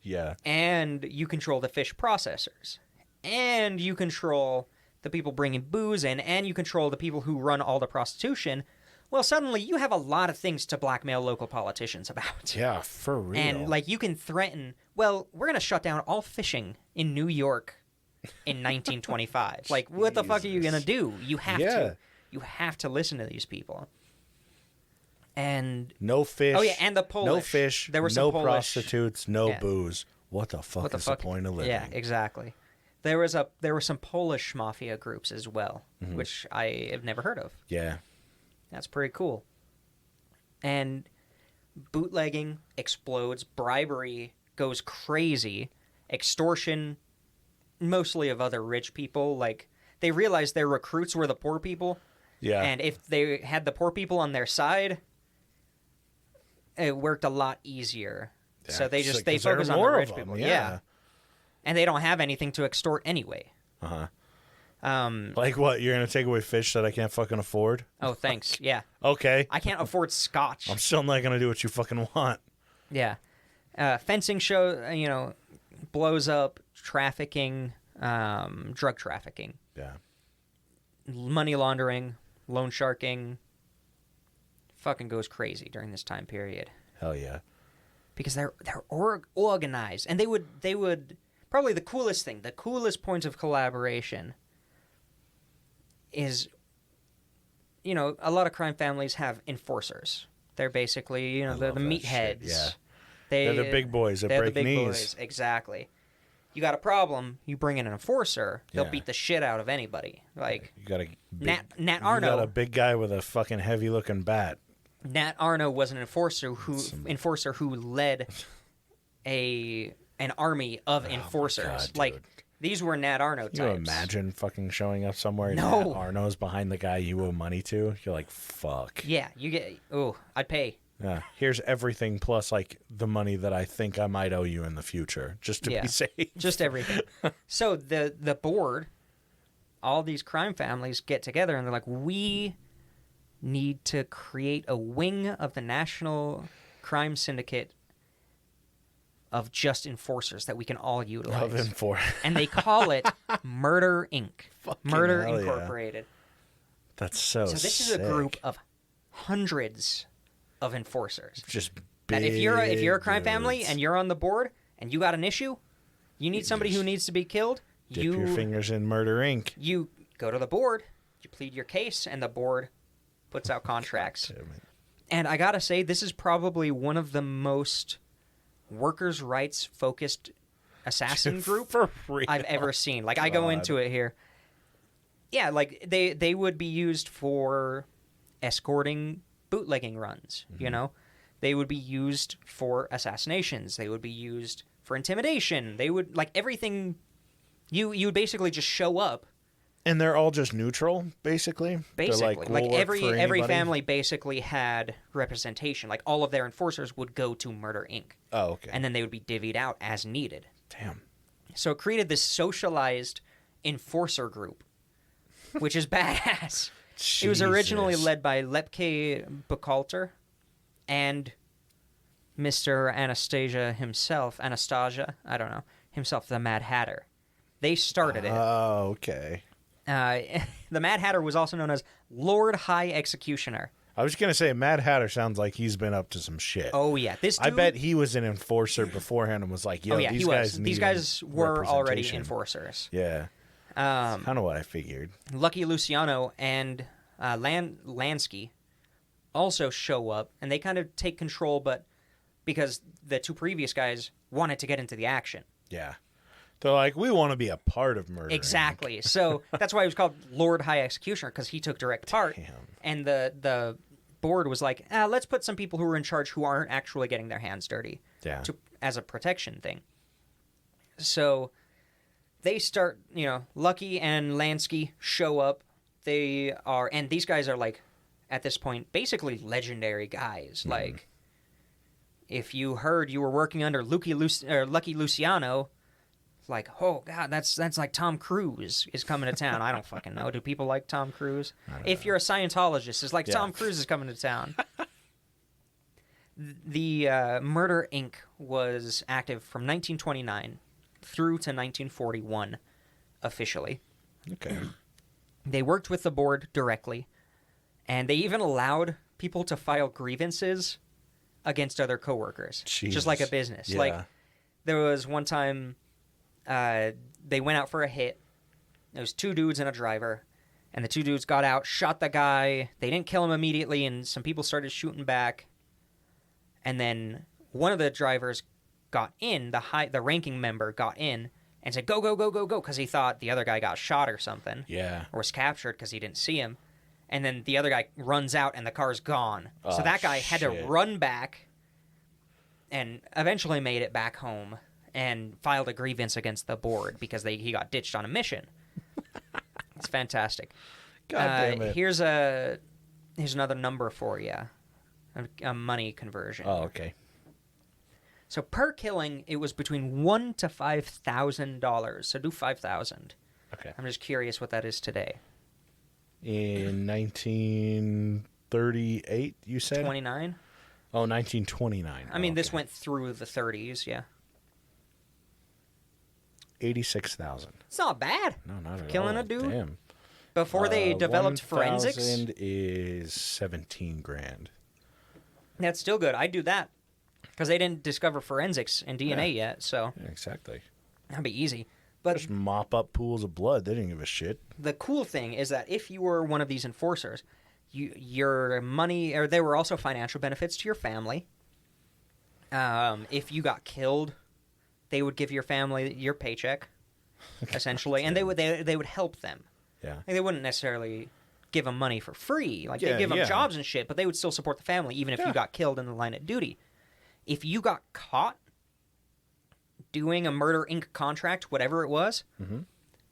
yeah, and you control the fish processors, and you control the people bringing booze in, and you control the people who run all the prostitution, well, suddenly you have a lot of things to blackmail local politicians about. Yeah, for real. And, you can threaten, well, we're going to shut down all fishing in New York in 1925. What the fuck are you going to do? You have to. You have to listen to these people. And no fish. Oh yeah, and the Polish. No fish. There were some no Polish, prostitutes. No booze. What the fuck is the point of living? Yeah, exactly. There were some Polish mafia groups as well, which I have never heard of. Yeah, that's pretty cool. And bootlegging explodes. Bribery goes crazy. Extortion, mostly of other rich people. They realized their recruits were the poor people. Yeah. And if they had the poor people on their side, it worked a lot easier. Yeah, so they focus on the rich people. Yeah. And they don't have anything to extort anyway. What? You're going to take away fish that I can't fucking afford? Oh, thanks. Yeah. Okay. I can't afford scotch. I'm still not going to do what you fucking want. Yeah. Fencing show, blows up trafficking, drug trafficking. Yeah. Money laundering, loan sharking. Fucking goes crazy during this time period. Hell yeah. Because they're organized, and they would probably the coolest point of collaboration is, a lot of crime families have enforcers. They're basically, they're the meatheads. Yeah. They're the big boys that break knees. Boys. Exactly. You got a problem, you bring in an enforcer, they'll beat the shit out of anybody. You got a Nat Arno. You got a big guy with a fucking heavy looking bat. Nat Arno was an enforcer who led an army of enforcers. God, these were Nat Arno types. Can you imagine fucking showing up somewhere and No. Nat Arno's behind the guy you owe money to? You're like, fuck. Yeah, I'd pay. Yeah, here's everything plus the money that I think I might owe you in the future, just to be safe. Just everything. So the board, all these crime families get together and they're like, we need to create a wing of the National Crime Syndicate of just enforcers that we can all utilize. And they call it Murder Inc. Murder Incorporated. Yeah. That's so sick. So this is a group of hundreds of enforcers. Just big. And if you're a crime family and you're on the board and you got an issue, you need somebody who needs to be killed. Dip your fingers in Murder Inc. You go to the board, you plead your case, and the board puts out contracts. And I gotta say, this is probably one of the most workers' rights focused assassin group I've ever seen. I go into it here. Yeah, they would be used for escorting bootlegging runs, They would be used for assassinations. They would be used for intimidation. They would, like, everything. You would basically just show up. And they're all just neutral, basically? Basically. Like we'll work for every anybody? family basically had representation. Like, all of their enforcers would go to Murder, Inc. Oh, okay. And then they would be divvied out as needed. Damn. So it created this socialized enforcer group, which is badass. It was originally Jesus. led by Lepke Buchalter and Mr. Anastasia, I don't know, himself, the Mad Hatter. They started it. Oh, okay. The Mad Hatter was also known as Lord High Executioner. I was going to say, Mad Hatter sounds like he's been up to some shit. Oh, yeah. This dude, I bet he was an enforcer beforehand and was like, yo, oh, yeah, these he guys was. need These guys were already representation. enforcers. Yeah. That's kind of what I figured. Lucky Luciano and Lansky also show up, and they kind of take control, but because the two previous guys wanted to get into the action. Yeah. They're like, we want to be a part of Murder, Inc. Exactly. So that's why he was called Lord High Executioner, because he took direct part. Damn. And the board was like, let's put some people who are in charge who aren't actually getting their hands dirty Yeah. as a protection thing. So they start, Lucky and Lansky show up. And these guys are like, at this point, basically legendary guys. Mm-hmm. Like, if you heard you were working under Lucky Luciano, like, oh god, that's like Tom Cruise is coming to town. I don't fucking know. Do people like Tom Cruise? If you're a Scientologist, it's like Tom Cruise is coming to town. The Murder Inc. was active from 1929 through to 1941, officially. Okay. They worked with the board directly, and they even allowed people to file grievances against other coworkers, just like a business. Yeah. Like, there was one time they went out for a hit. There was two dudes and a driver, and the two dudes got out, shot the guy. They didn't kill him immediately, and some people started shooting back. And then one of the drivers got in, the ranking member got in, and said, go, go, go, go, go, because he thought the other guy got shot or something. Yeah. Or was captured because he didn't see him. And then the other guy runs out, and the car's gone. So that guy had to run back and eventually made it back home and filed a grievance against the board because he got ditched on a mission. It's fantastic. God damn it. Here's another number for you, a money conversion. Oh, okay. So per killing, it was between $1,000 to $5,000. So do 5,000. Okay. I'm just curious what that is today. In 1938, you said? 29. Oh, 1929. I mean, this went through the 30s. Yeah. 86,000. It's not bad. No, not at Killing all. a dude? Damn. Before they developed 1,000 forensics. is 17 grand. That's still good. I'd do that because they didn't discover forensics and DNA yet, so Yeah, exactly. that'd be easy. But Just mop up pools of blood. They didn't give a shit. the cool thing is that if you were one of these enforcers, your money, or there were also financial benefits to your family. If you got killed, they would give your family your paycheck, essentially, and they would help them. Yeah. Like, they wouldn't necessarily give them money for free. Like, Yeah, they give them yeah. jobs and shit, but they would still support the family even if you got killed in the line of duty. If you got caught doing a Murder Inc. contract, whatever it was,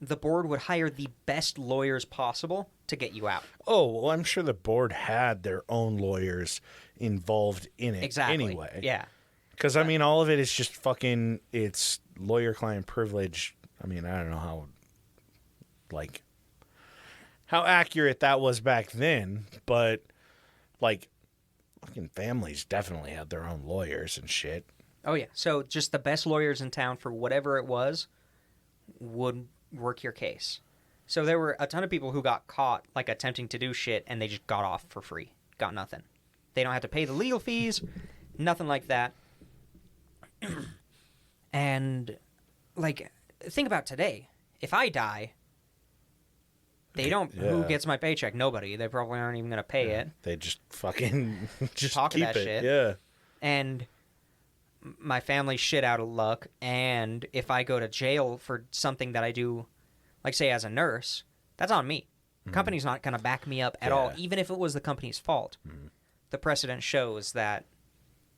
the board would hire the best lawyers possible to get you out. Oh, well, I'm sure the board had their own lawyers involved in it Exactly. anyway. Yeah. Because, I mean, all of it is just fucking, it's lawyer-client privilege. I mean, I don't know how accurate that was back then, but, like, fucking families definitely had their own lawyers and shit. Oh, yeah. So just the best lawyers in town for whatever it was would work your case. So there were a ton of people who got caught, like, attempting to do shit, and they just got off for free. Got nothing. They don't have to pay the legal fees, nothing like that. And, like, think about today. If I die, they don't... Who Yeah. gets my paycheck? Nobody. They probably aren't even going to pay it. They just fucking just Talk keep that it. shit. Yeah. And my family's shit out of luck, and if I go to jail for something that I do, like, say, as a nurse, that's on me. The company's not going to back me up at all, Yeah. even if it was the company's fault. The precedent shows that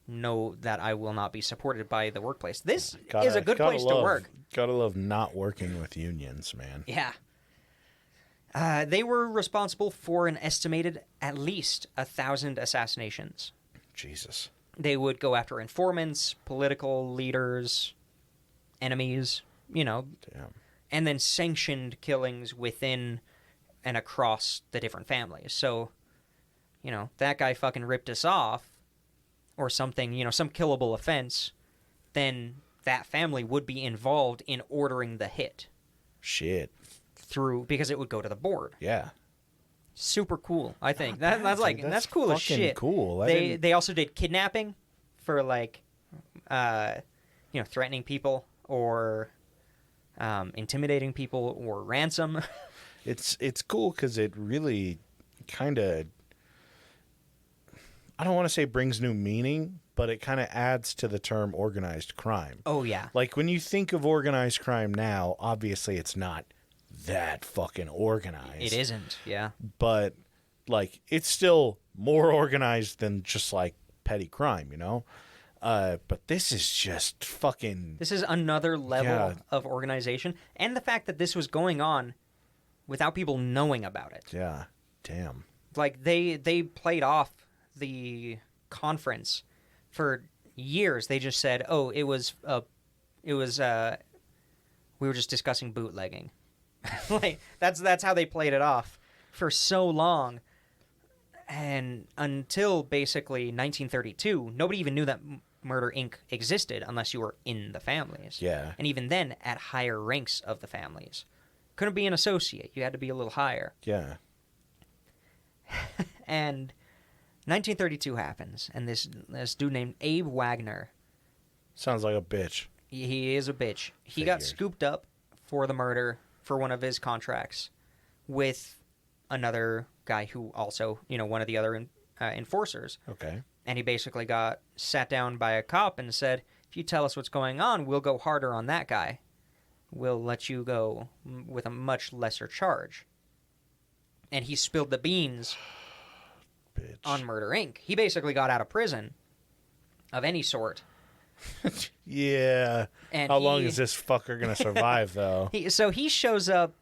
know that I will not be supported by the workplace. This is a good place to work. Gotta love not working with unions, man. Yeah. They were responsible for an estimated at least 1,000 assassinations. Jesus. They would go after informants, political leaders, enemies, Damn. and then sanctioned killings within and across the different families. So, that guy fucking ripped us off or something, some killable offense, then that family would be involved in ordering the hit. Shit. Because it would go to the board. Yeah. Super cool, I think. That's That's cool as fucking shit. Cool. They also did kidnapping for threatening people or intimidating people or ransom. It's cool because it really kind of, I don't want to say brings new meaning, but it kind of adds to the term organized crime. Oh yeah. Like when you think of organized crime now, obviously it's not that fucking organized. It isn't, yeah. But like it's still more organized than just like petty crime, But this is just fucking... This is another level of organization. And the fact that this was going on without people knowing about it. Yeah. Damn. Like, they played off the conference for years. They just said, oh, we were just discussing bootlegging. Like, that's how they played it off for so long. And until basically 1932, nobody even knew that Murder, Inc. existed unless you were in the families. Yeah. And even then, at higher ranks of the families. Couldn't be an associate. You had to be a little higher. Yeah. And 1932 happens, and this dude named Abe Wagner. Sounds like a bitch. He is a bitch. He got scooped up for the murder for one of his contracts with another guy who also, one of the other enforcers. Okay. And he basically got sat down by a cop and said, if you tell us what's going on, we'll go harder on that guy. We'll let you go with a much lesser charge. And he spilled the beans Bitch. on Murder, Inc. He basically got out of prison of any sort. Yeah. And How long is this fucker going to survive, though? So he shows up,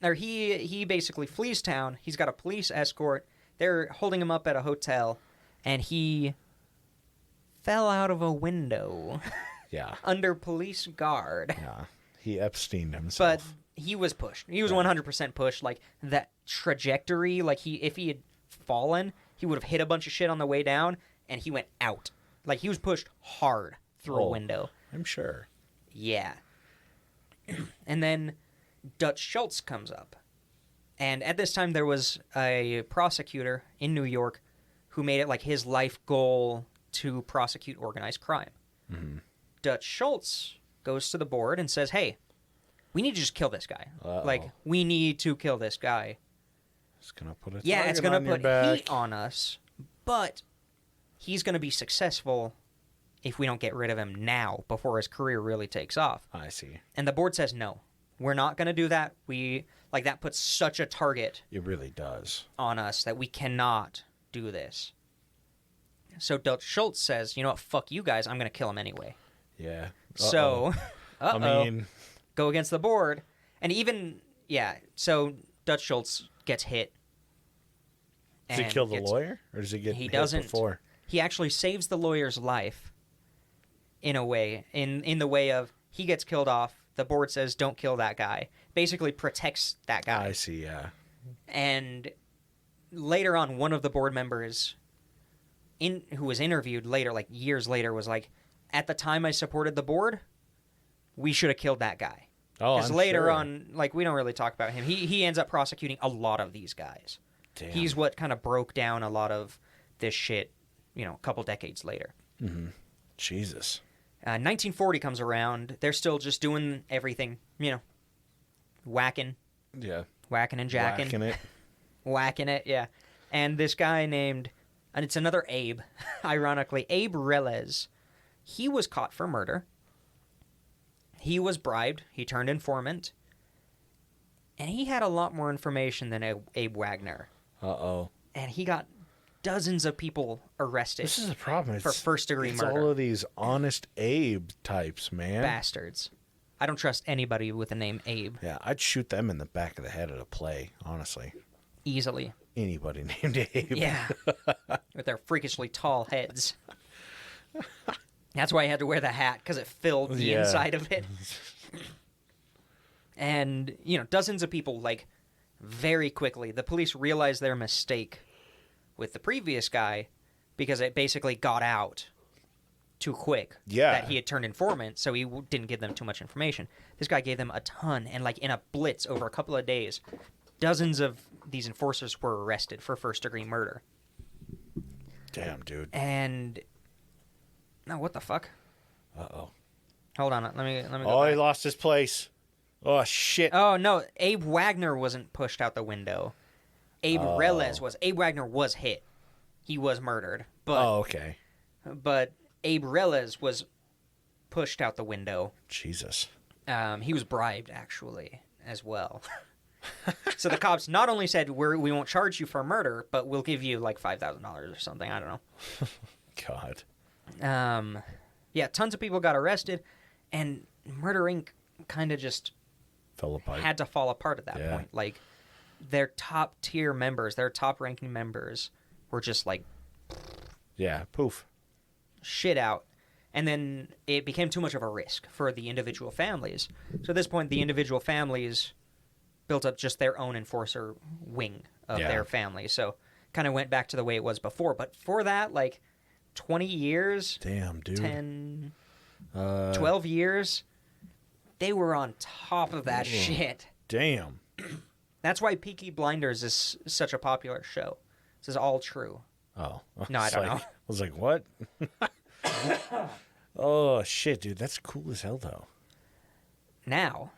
or he basically flees town. He's got a police escort. They're holding him up at a hotel, and he fell out of a window. Yeah. Under police guard. Yeah. He Epsteined himself. But he was pushed. He was 100% pushed. Like, that trajectory, like, if he had fallen, he would have hit a bunch of shit on the way down, and he went out. Like, he was pushed hard through a window. I'm sure. Yeah. And then Dutch Schultz comes up. And at this time, there was a prosecutor in New York who made it like his life goal to prosecute organized crime. Mm-hmm. Dutch Schultz goes to the board and says, hey, we need to just kill this guy. Uh-oh. Like, we need to kill this guy. It's going to put a Yeah, it's going to put back. heat on us, but he's going to be successful if we don't get rid of him now before his career really takes off. I see. And the board says, no, we're not going to do that. That puts such a target It really does. on us that we cannot do this. So Dutch Schultz says, you know what, fuck you guys, I'm going to kill him anyway. Yeah. So, I mean, go against the board. And even, so Dutch Schultz gets hit. does he kill the lawyer? Or does he get hit before? He actually saves the lawyer's life in a way, in the way of he gets killed off. The board says, don't kill that guy. Basically protects that guy. I see, yeah. And later on, one of the board members who was interviewed later, like years later, was like, at the time I supported the board, we should have killed that guy. Oh, Because later on, like, we don't really talk about him. He ends up prosecuting a lot of these guys. Damn. He's what kind of broke down a lot of this shit, a couple decades later. Mm-hmm. Jesus. 1940 comes around. They're still just doing everything, whacking. Yeah. Whacking and jacking. Whacking it. Whacking it, yeah. And this guy named, and it's another Abe, ironically, Abe Relez. He was caught for murder. He was bribed. He turned informant. And he had a lot more information than Abe Wagner. Uh-oh. And he got dozens of people arrested. This is the problem. For first-degree it's murder. all of these Honest Abe types, man. Bastards. I don't trust anybody with the name Abe. Yeah, I'd shoot them in the back of the head at a play, honestly. Easily. Anybody named Abe. Yeah. With their freakishly tall heads. That's why I had to wear the hat, because it filled the inside of it. And, dozens of people, like, very quickly, the police realized their mistake with the previous guy because it basically got out too quick. Yeah. That he had turned informant, so he didn't give them too much information. This guy gave them a ton, and, like, in a blitz over a couple of days, dozens of these enforcers were arrested for first-degree murder. Damn, dude. And... No, what the fuck? Uh-oh. Hold on, let me go Oh, back. he lost his place. Oh, shit. Oh, no, Abe Wagner wasn't pushed out the window. Abe Reles was. Abe Wagner was hit. He was murdered. But, okay. But Abe Reles was pushed out the window. Jesus. He was bribed, actually, as well. So the cops not only said, we won't charge you for murder, but we'll give you, like, $5,000 or something. I don't know. God. Yeah, tons of people got arrested, and Murder Inc. kind of just Fell apart. had to fall apart at that point. Like, their top tier members, their top ranking members were just like, yeah, poof. shit out. And then it became too much of a risk for the individual families. So at this point, the individual families built up just their own enforcer wing of their family. So kind of went back to the way it was before. But for that, like 20 years, Damn, dude. 10, 12 years, they were on top of that shit. Damn. That's why Peaky Blinders is such a popular show. This is all true. Oh. No, I don't know. I was like, what? Oh, shit, dude. That's cool as hell, though. Now,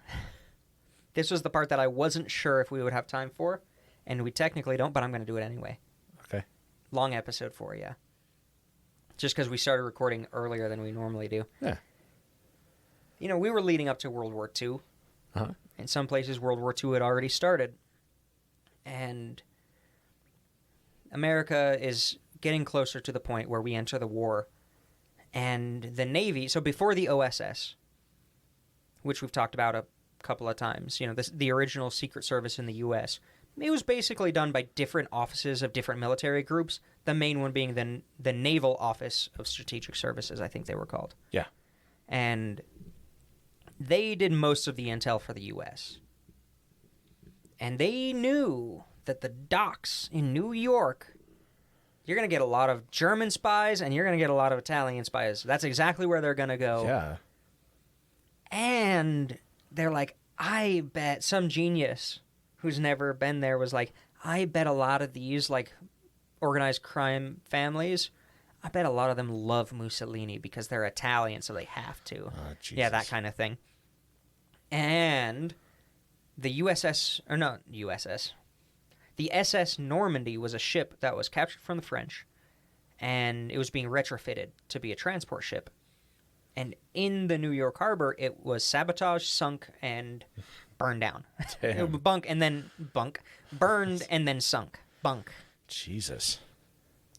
this was the part that I wasn't sure if we would have time for, and we technically don't, but I'm going to do it anyway. Okay. Long episode for you. Just because we started recording earlier than we normally do. Yeah. We were leading up to World War II. Uh-huh. In some places, World War II had already started. And America is getting closer to the point where we enter the war. And the Navy, so before the OSS, which we've talked about a couple of times, the original Secret Service in the U.S., it was basically done by different offices of different military groups, the main one being the Naval Office of Strategic Services, I think they were called. Yeah. And they did most of the intel for the U.S. And they knew that the docks in New York, you're going to get a lot of German spies and you're going to get a lot of Italian spies. That's exactly where they're going to go. Yeah. And they're like, I bet some genius who's never been there was like, I bet a lot of these, like, organized crime families, I bet a lot of them love Mussolini because they're Italian, so they have to. Oh, Jesus. Yeah, that kind of thing. And the the SS Normandy was a ship that was captured from the French, and it was being retrofitted to be a transport ship. And in the New York harbor, it was sabotaged, sunk, and burned down. Damn. Burned and then sunk. Bunk. Jesus.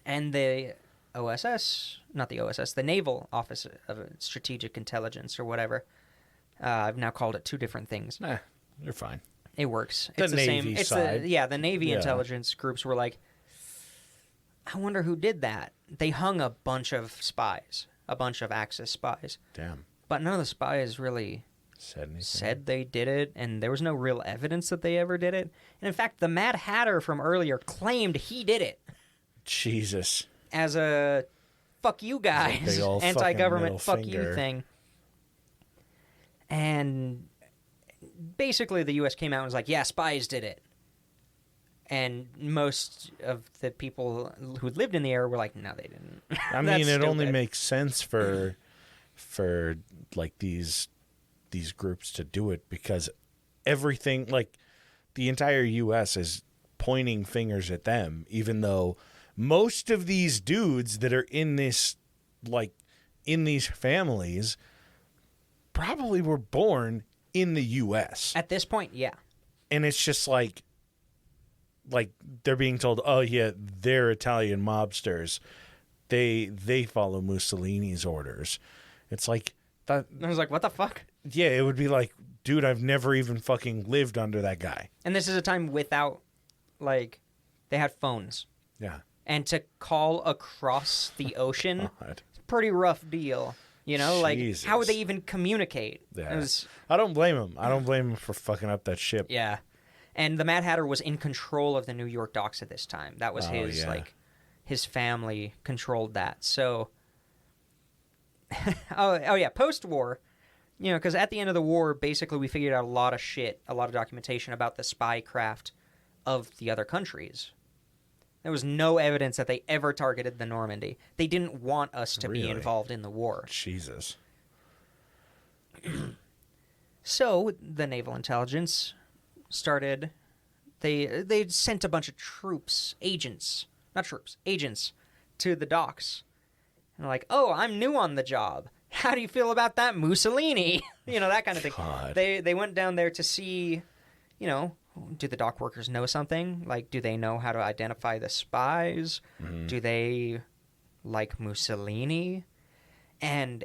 And the the Naval Office of Strategic Intelligence or whatever, I've now called it two different things. Nah, you're fine. It works. The It's the Navy same. side. The Navy intelligence groups were like, I wonder who did that. They hung a bunch of spies, a bunch of Axis spies. Damn. But none of the spies really Said anything? said they did it, and there was no real evidence that they ever did it. And in fact, the Mad Hatter from earlier claimed he did it Jesus. as a fuck you guys, big ol' fucking anti-government middle fuck finger. you thing. And basically the U.S. came out and was like, yeah, spies did it. And most of the people who lived in the area were like, no, they didn't. I That's mean, it only stupid. makes sense for like these groups to do it because everything, like the entire U.S. is pointing fingers at them, even though most of these dudes that are in this, like in these families, probably were born in the U.S. At this point, yeah. And it's just like, like they're being told, oh yeah, they're Italian mobsters. They follow Mussolini's orders. It's like that. And I was like, what the fuck? Yeah, it would be like, dude, I've never even fucking lived under that guy. And this is a time without, like, they had phones. Yeah. And to call across the ocean, God. it's a pretty rough deal. You know, like, Jesus. how would they even communicate? Yeah. It was, I don't blame him. I don't blame him for fucking up that ship. yeah. And the Mad Hatter was in control of the New York docks at this time. That was his, yeah. like, his family controlled that. So, oh yeah, post-war, you know, because at the end of the war, basically we figured out a lot of shit, a lot of documentation about the spy craft of the other countries. There was no evidence that they ever targeted the Normandy. They didn't want us to be Really? involved in the war. Jesus. So the naval intelligence started. They sent a bunch of agents to the docks. And they're like, oh, I'm new on the job. How do you feel about that Mussolini? You know, that kind of thing. God. They went down there to see, you know, do the dock workers know something? Like, do they know how to identify the spies? Mm-hmm. Do they like Mussolini? And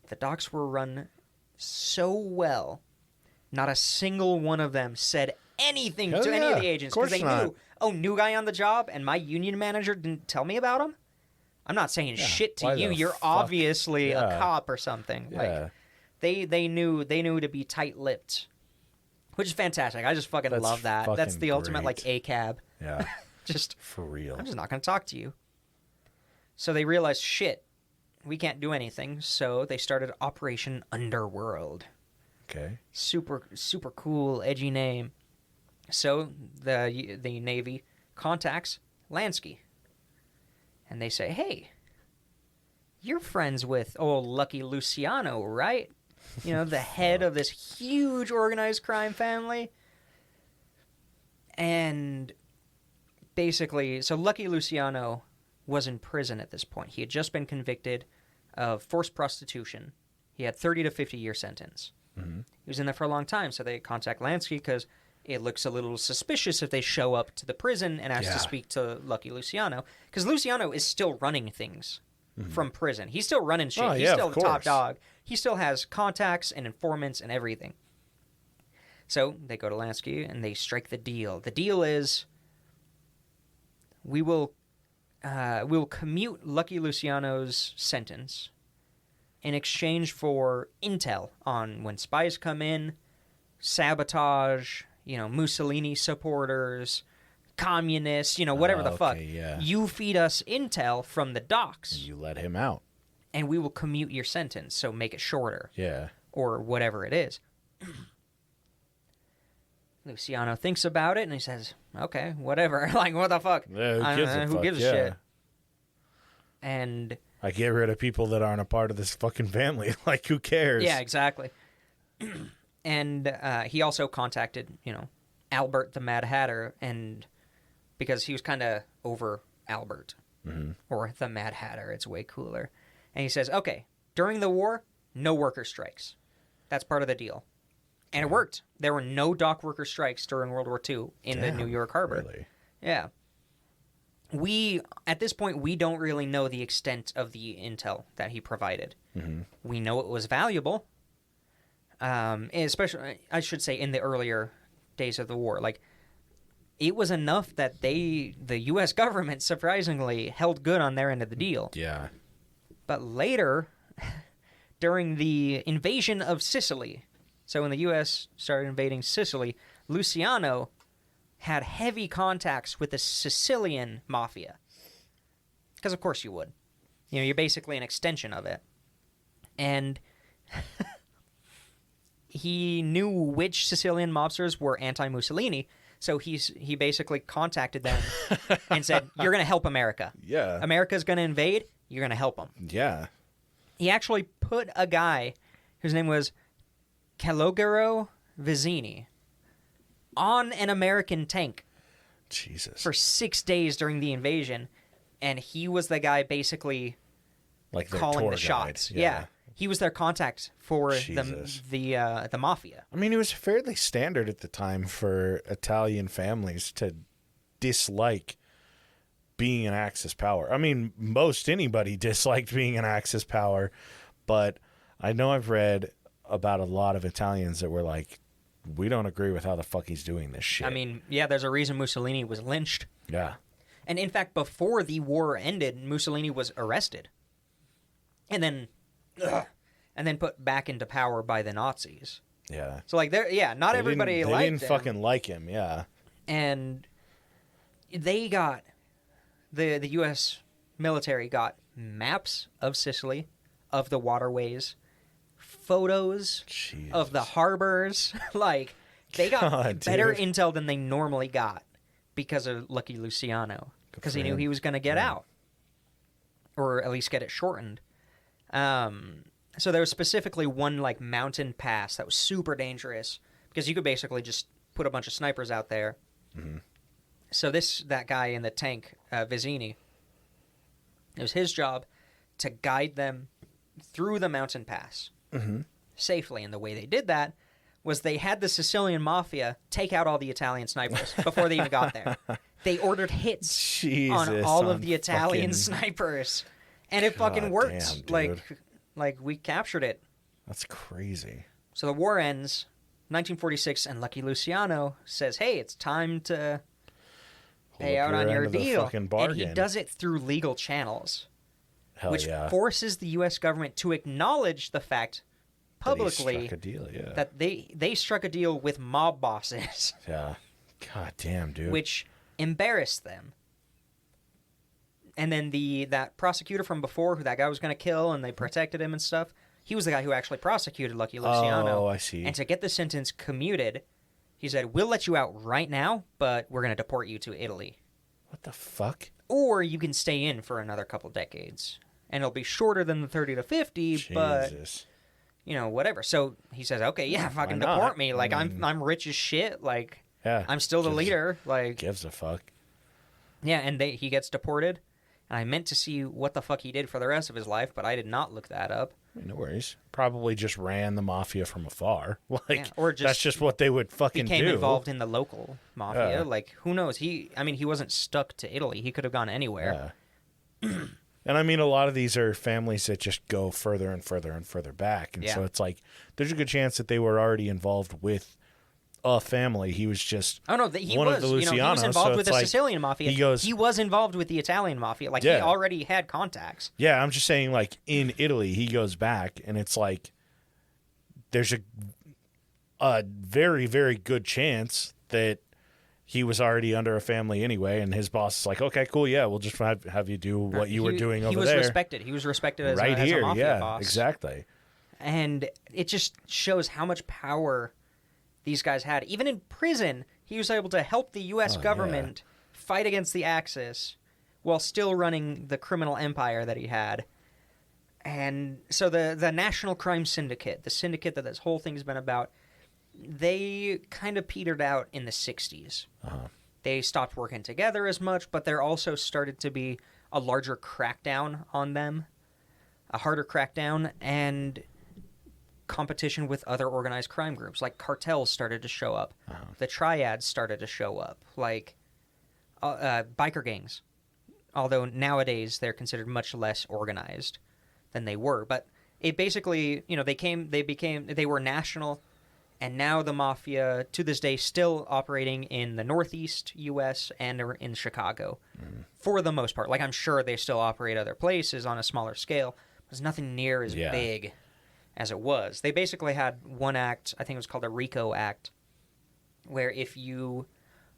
the docks were run so well, not a single one of them said anything Hell to any of yeah. the agents Of because they course knew, oh, new guy on the job, and my union manager didn't tell me about him. I'm not saying shit to why you. the You're fuck? obviously a Yeah. cop or something. Yeah. Like they knew to be tight-lipped, which is fantastic. I just fucking That's love that. That's fucking the ultimate like great. ACAB. Yeah. Just For real. I'm just not going to talk to you. So they realized, shit, we can't do anything. So they started Operation Underworld. Okay. Super cool, edgy name. So the Navy contacts Lansky. And they say, hey, you're friends with old Lucky Luciano, right? You know, the head of this huge organized crime family. And basically, so Lucky Luciano was in prison at this point. He had just been convicted of forced prostitution. He had 30 to 50-year sentence. Mm-hmm. He was in there for a long time, so they contact Lansky because it looks a little suspicious if they show up to the prison and ask to speak to Lucky Luciano. Because Luciano is still running things from prison. He's still running shit. Oh, He's yeah, still of the top course. dog. He still has contacts and informants and everything. So they go to Lansky and they strike the deal. The deal is we'll commute Lucky Luciano's sentence in exchange for intel on when spies come in, sabotage, you know, Mussolini supporters, communists, you know, whatever the fuck. Yeah. You feed us intel from the docks, You let him out. and we will commute your sentence, so make it shorter, Yeah. or whatever it is. Luciano thinks about it, and he says, okay, whatever. Like, what the fuck? Yeah, Who gives a yeah. shit? And I get rid of people that aren't a part of this fucking family. Like, who cares? yeah, exactly. And he also contacted, you know, Albert the Mad Hatter, and because he was kind of over Albert or the Mad Hatter, it's way cooler. And he says, okay, during the war, no worker strikes. That's part of the deal. And it worked. There were no dock worker strikes during World War II in the New York Harbor. Really? Yeah. At this point, we don't really know the extent of the intel that he provided. Mm-hmm. We know it was valuable, especially, I should say, in the earlier days of the war. Like, it was enough that the U.S. government, surprisingly, held good on their end of the deal. Yeah. But later, during the invasion of Sicily, so when the U.S. started invading Sicily, Luciano had heavy contacts with the Sicilian mafia. Because of course you would. You know, you're basically an extension of it. And he knew which Sicilian mobsters were anti-Mussolini, so he basically contacted them and said, you're going to help America. Yeah. America's going to invade, you're going to help them. Yeah. He actually put a guy whose name was Calogero Vizzini on an American tank Jesus. for 6 days during the invasion, and he was the guy basically Like their calling tour the guide. shots. Yeah. He was their contact for Jesus. the mafia. I mean, it was fairly standard at the time for Italian families to dislike being an Axis power. I mean, most anybody disliked being an Axis power, but I know I've read about a lot of Italians that were like, we don't agree with how the fuck he's doing this shit. I mean, yeah, there's a reason Mussolini was lynched. Yeah. And in fact, before the war ended, Mussolini was arrested. And then put back into power by the Nazis. Yeah. So like not everybody liked him. They didn't fucking like him, yeah. And they got the US military got maps of Sicily, of the waterways, photos of the harbors. Like, they got better intel than they normally got because of Lucky Luciano, because he knew he was going to get out, or at least get it shortened. So there was specifically one like mountain pass that was super dangerous because you could basically just put a bunch of snipers out there. Mm-hmm. So that guy in the tank, Vizzini, it was his job to guide them through the mountain pass safely. And the way they did that was they had the Sicilian mafia take out all the Italian snipers before they even got there. They ordered hits on all of the Italian snipers. And it fucking worked. Damn, like we captured it. That's crazy. So the war ends, 1946, and Lucky Luciano says, hey, it's time to pay out on your deal. And he does it through legal channels. Which forces the U.S. government to acknowledge the fact publicly that they struck a deal with mob bosses. Yeah. God damn, dude. Which embarrassed them. And then that prosecutor from before, who that guy was going to kill, and they protected him and stuff, he was the guy who actually prosecuted Lucky Luciano. Oh, I see. And to get the sentence commuted, he said, we'll let you out right now, but we're going to deport you to Italy. What the fuck? Or you can stay in for another couple decades. And it'll be shorter than the 30 to 50, but, whatever. So he says, okay, yeah, fucking deport me. Like, I'm rich as shit. Like, I'm still the leader. Like, gives a fuck. Yeah, and he gets deported. And I meant to see what the fuck he did for the rest of his life, but I did not look that up. No worries. Probably just ran the mafia from afar. Like, or just that's just what they would fucking became do. Involved in the local mafia. Like, who knows? He wasn't stuck to Italy. He could have gone anywhere. Yeah. And I mean, a lot of these are families that just go further and further and further back. And so it's like, there's a good chance that they were already involved with a family. He was just of the Lucianos. He was involved with the Sicilian mafia. He was involved with the Italian mafia. Like, he already had contacts. Yeah, I'm just saying, like, in Italy, he goes back, and it's like, there's a very, very good chance that he was already under a family anyway, and his boss is like, okay, cool, yeah, we'll just have you do what you were doing over there. He was respected. He was respected as a mafia boss. Exactly. And it just shows how much power these guys had. Even in prison, he was able to help the U.S. government fight against the Axis while still running the criminal empire that he had. And so the National Crime Syndicate, the syndicate that this whole thing's been about, they kind of petered out in the 60s. They stopped working together as much, but there also started to be a larger crackdown on them, a harder crackdown, and competition with other organized crime groups. Like, cartels started to show up. The triads started to show up. Like, biker gangs. Although nowadays they're considered much less organized than they were. But it basically, they were national. And now the mafia, to this day, still operating in the Northeast U.S. and in Chicago, for the most part. Like, I'm sure they still operate other places on a smaller scale, but it's nothing near as big as it was. They basically had one act, I think it was called the RICO Act, where if you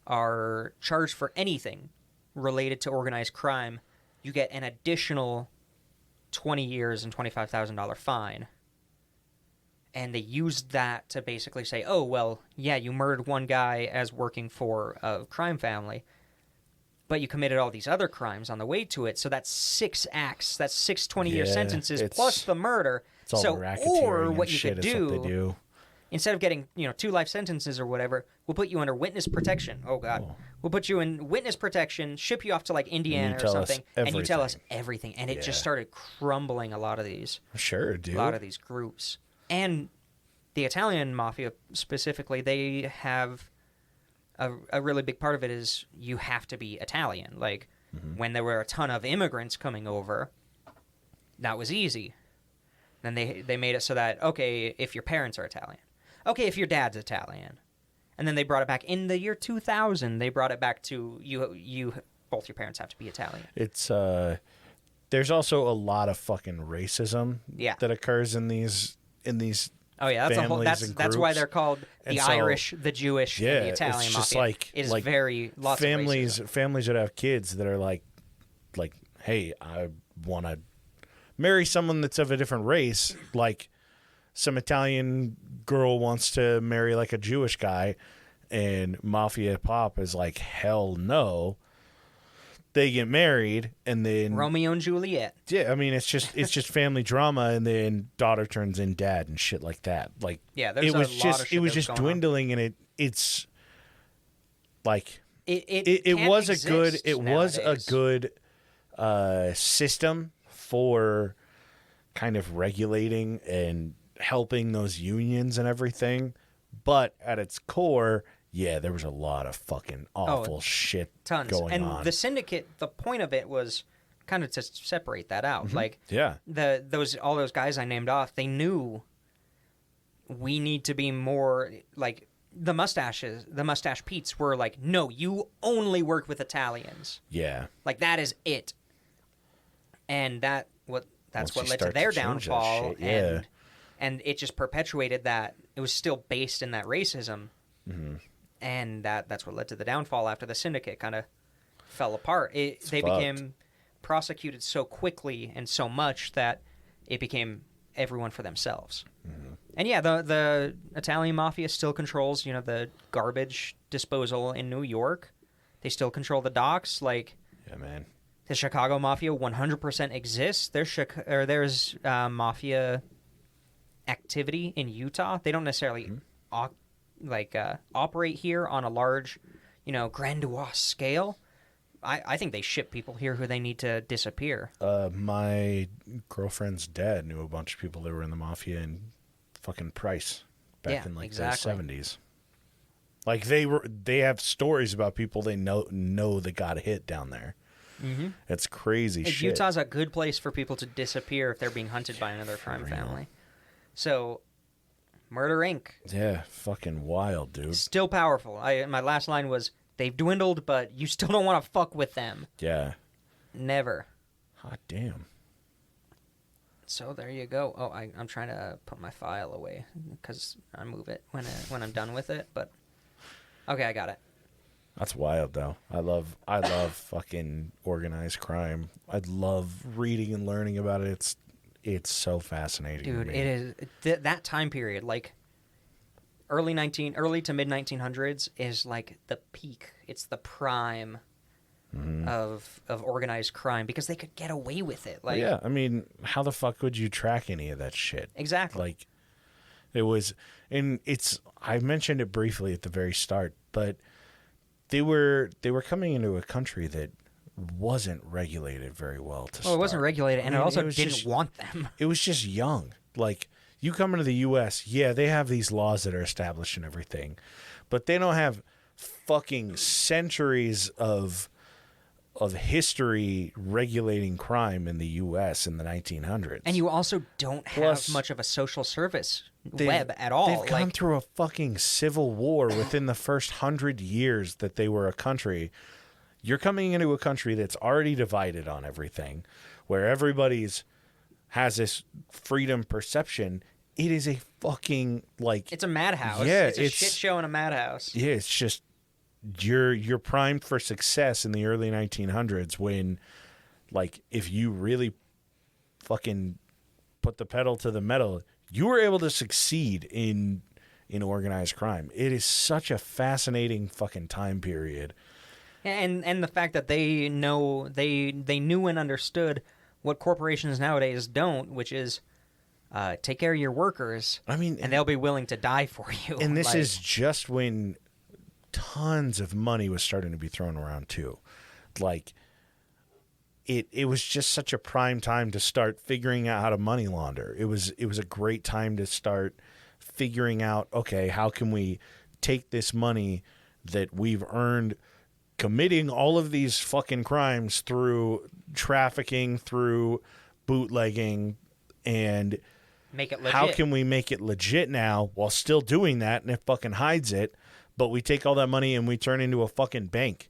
are charged for anything related to organized crime, you get an additional 20 years and $25,000 fine. And they used that to basically say, oh, well, yeah, you murdered one guy as working for a crime family, but you committed all these other crimes on the way to it. So that's 6 acts. That's 6 20-year sentences plus the murder. It's all racketeering or what and you shit could is what they do. Instead of getting 2 life sentences or whatever, we'll put you under witness protection. Oh, God. Oh. We'll put you in witness protection, ship you off to, like, Indiana or something, and you tell us everything. And it just started crumbling a lot of these. Sure, dude. A lot of these groups. And the Italian mafia specifically, they have a really big part of it is you have to be Italian. Like, when there were a ton of immigrants coming over, that was easy. Then they made it so that, okay, if your parents are Italian. Okay, if your dad's Italian. And then they brought it back in the year 2000. They brought it back to you both your parents have to be Italian. It's there's also a lot of fucking racism that occurs in these Oh yeah, that's a whole. That's why they're called the Irish, the Jewish, and the Italian it's just mafia. It is very lots families. of racism. Families that have kids that are like, hey, I want to marry someone that's of a different race. Like, some Italian girl wants to marry like a Jewish guy, and Mafia Pop is like, hell no. They get married, and then Romeo and Juliet. Yeah, I mean, it's just family drama, and then daughter turns in dad and shit like that. Like, yeah, there's a lot of shit it was just dwindling, and it's like it was a good system for kind of regulating and helping those unions and everything, but at its core. Yeah, there was a lot of fucking awful shit going on. And the syndicate, the point of it was kind of to separate that out. Like, all those guys I named off, they knew we need to be more like the Mustache Pete's were like, no, you only work with Italians. Yeah, like that is it. And that's what led to their downfall. And it just perpetuated that. It was still based in that racism. Mm-hmm. And that's what led to the downfall after the syndicate kind of fell apart. They became prosecuted so quickly and so much that it became everyone for themselves. Mm-hmm. And yeah, the Italian mafia still controls, the garbage disposal in New York. They still control the docks. Like, yeah, man. The Chicago mafia 100% exists. There's mafia activity in Utah. They don't necessarily operate here on a large, grandiose scale. I think they ship people here who they need to disappear. My girlfriend's dad knew a bunch of people that were in the mafia in fucking Price back in the 70s. Like, they have stories about people they know that got hit down there. Mm-hmm. It's crazy shit. Utah's a good place for people to disappear if they're being hunted by another crime family. So, Murder Inc. Yeah, fucking wild, dude. Still powerful. My last line was, they've dwindled, but you still don't want to fuck with them. Yeah. Never. Hot damn. So there you go. Oh, I'm trying to put my file away because I move it when I'm done with it. But okay, I got it. That's wild, though. I love fucking organized crime. I love reading and learning about it. It's so fascinating. Dude, to me. it is that time period, like early to mid 1900s, is like the peak. It's the prime of organized crime because they could get away with it. Like, yeah, I mean, how the fuck would you track any of that shit? Exactly. Like, it was, and I mentioned it briefly at the very start, but they were coming into a country that wasn't regulated very well to start. It wasn't regulated, and it also didn't want them. It was just young. Like, you come into the U.S., yeah, they have these laws that are established and everything, but they don't have fucking centuries of history regulating crime in the U.S. in the 1900s. And you also don't have much of a social service web at all. They've gone through a fucking civil war within the first 100 years that they were a country. You're coming into a country that's already divided on everything, where everybody's has this freedom perception. It is a fucking, like... It's a madhouse. Yeah, it's a shit show in a madhouse. Yeah, it's just... You're primed for success in the early 1900s when, like, if you really fucking put the pedal to the metal, you were able to succeed in organized crime. It is such a fascinating fucking time period. And the fact that they knew and understood what corporations nowadays don't, which is take care of your workers. I mean, and they'll be willing to die for you. And this is just when tons of money was starting to be thrown around too. Like, it was just such a prime time to start figuring out how to money launder. It was a great time to start figuring out, okay, how can we take this money that we've earned committing all of these fucking crimes through trafficking, through bootlegging, and Make it legit. how can we make it legit now while still doing that, and it fucking hides it, but we take all that money and we turn into a fucking bank.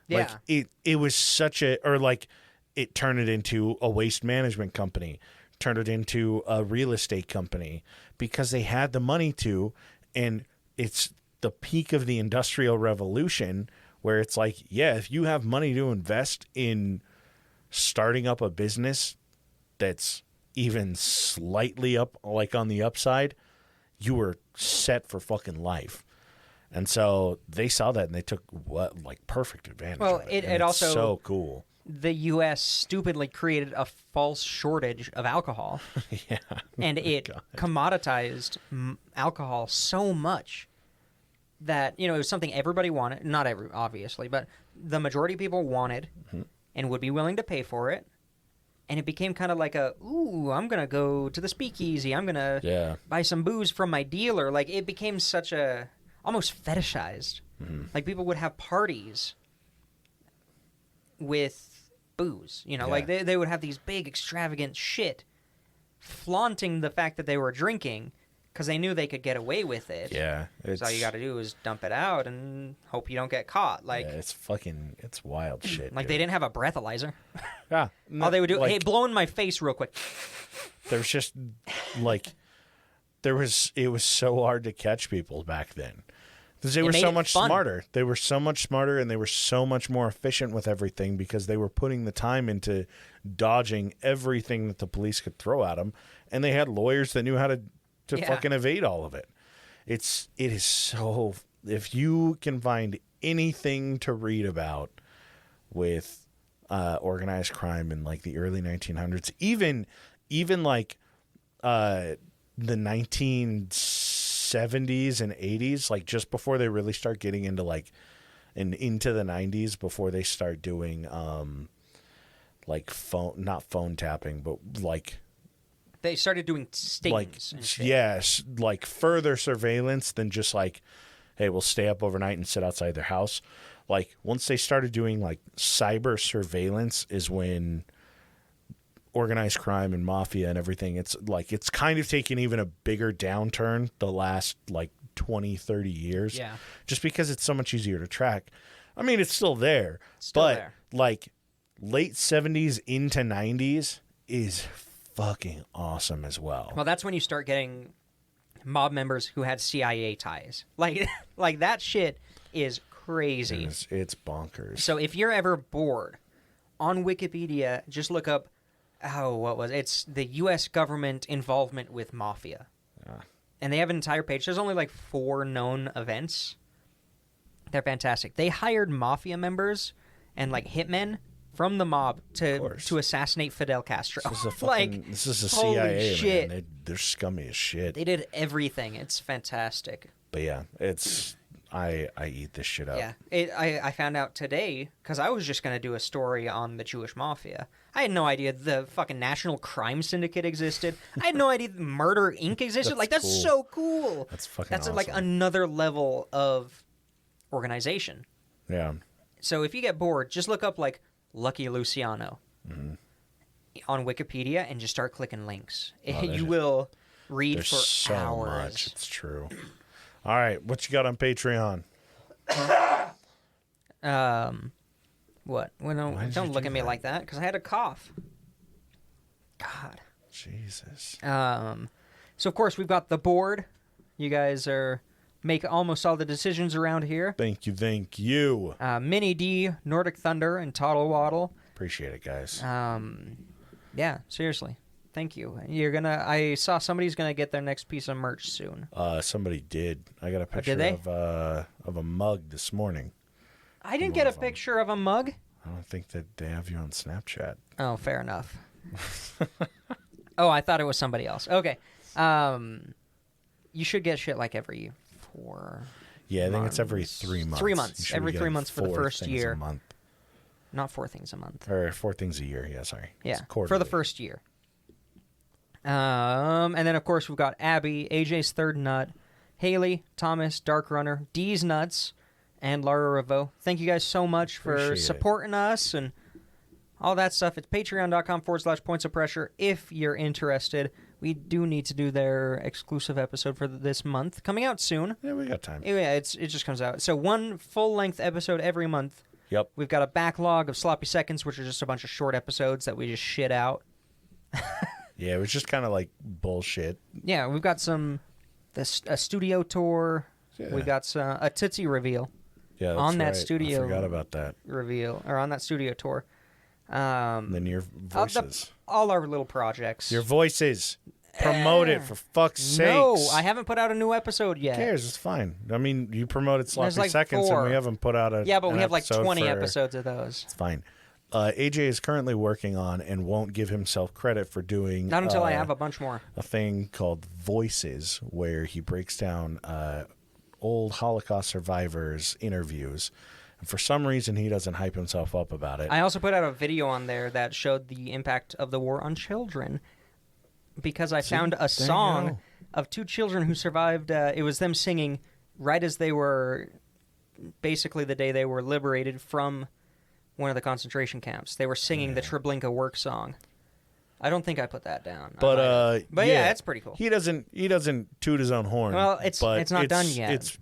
Yeah. Like it was such a, or like it turned it into a waste management company, turned it into a real estate company because they had the money to, and it's the peak of the Industrial Revolution where it's like, yeah, if you have money to invest in starting up a business that's even slightly up, like on the upside, you were set for fucking life. And so they saw that and they took perfect advantage of it. It also, it's so cool. The U.S. stupidly created a false shortage of alcohol. Yeah. And it commoditized alcohol so much that, it was something everybody wanted. Not obviously, but the majority of people wanted and would be willing to pay for it. And it became kind of like I'm going to go to the speakeasy. I'm going to buy some booze from my dealer. Like, it became such a, almost fetishized. Like, people would have parties with booze, like they would have these big extravagant shit flaunting the fact that they were drinking because they knew they could get away with it. Yeah. So all you got to do is dump it out and hope you don't get caught. Like, it's wild shit. Like, dude. they didn't have a breathalyzer. Yeah. All they would do, hey, blow in my face real quick. There was just like, it was so hard to catch people back then. Because they were so much smarter. They were so much smarter and they were so much more efficient with everything because they were putting the time into dodging everything that the police could throw at them. And they had lawyers that knew how to fucking evade all of it. It is so, if you can find anything to read about with organized crime in like the early 1900s, even like the 1970s and 80s, like just before they really start getting into like into the 90s, before they start doing like not phone tapping, but like they started doing stings. Like, yes, like further surveillance than just like, hey, we'll stay up overnight and sit outside their house. Like, once they started doing like cyber surveillance is when organized crime and mafia and everything, it's kind of taken even a bigger downturn the last like 20, 30 years. Yeah. Just because it's so much easier to track. I mean, it's still there, but like late 70s into 90s is fucking awesome as well. Well, that's when you start getting mob members who had CIA ties. Like that shit is crazy. It's bonkers. So if you're ever bored, on Wikipedia, just look up, it's the U.S. government involvement with mafia. And they have an entire page. There's only like 4 known events. They're fantastic. They hired mafia members and like hitmen from the mob to assassinate Fidel Castro. This is a CIA, shit. Man. They're scummy as shit. They did everything. It's fantastic. But yeah, I eat this shit up. Yeah, I found out today because I was just going to do a story on the Jewish mafia. I had no idea the fucking National Crime Syndicate existed. I had no idea Murder Inc. existed. That's cool. so cool. That's fucking That's awesome. like another level of organization. Yeah. So if you get bored, just look up like Lucky Luciano on Wikipedia and just start clicking links. You will read for so hours. Much. It's true. All right, what you got on Patreon? What? Well, don't look at me like that because I had a cough. God. Jesus. So of course we've got the board. You guys make almost all the decisions around here. Thank you. Mini D, Nordic Thunder, and Toddle Waddle. Appreciate it, guys. Yeah, seriously. Thank you. I saw somebody's gonna get their next piece of merch soon. Somebody did. I got a picture of a mug this morning. I didn't get a picture of a mug. I don't think that they have you on Snapchat. Oh, fair enough. Oh, I thought it was somebody else. Okay. You should get shit like every 4 Yeah, I think it's every 3 months. 3 months. Every 3 months for the first year. A month. Not 4 things a month. Or 4 things a year. Yeah, sorry. Yeah, for the first year. And then, of course, we've got Abby, AJ's Third Nut, Haley, Thomas, Dark Runner, D's Nuts, and Lara Revo. Thank you guys so much for Appreciate supporting us and all that stuff. It's patreon.com/points of pressure if you're interested. We do need to do their exclusive episode for this month, coming out soon. Yeah, we got time. Yeah, it just comes out. So one full-length episode every month. Yep. We've got a backlog of sloppy seconds, which are just a bunch of short episodes that we just shit out. Yeah, it was just kind of like bullshit. Yeah, we've got a studio tour. Yeah. We've got a Tootsie reveal. Yeah, that's on that right. studio I forgot about that. reveal, or on that studio tour. And then your voices. All our little projects. Your voices. Promote it, for fuck's sakes. No, I haven't put out a new episode yet. Who cares? It's fine. I mean, you promoted Sloppy like Seconds, 4. and we haven't put out a Yeah, but an we have like episode 20 for- episodes of those. It's fine. AJ is currently working on and won't give himself credit for doing Not until I have a bunch more. a thing called Voices, where he breaks down old Holocaust survivors' interviews. And for some reason, he doesn't hype himself up about it. I also put out a video on there that showed the impact of the war on children because I found a song of 2 children who survived. It was them singing right as they were, basically the day they were liberated from one of the concentration camps. They were singing the Treblinka work song. I don't think I put that down. But yeah, it's pretty cool. He doesn't toot his own horn. Well, it's not done yet.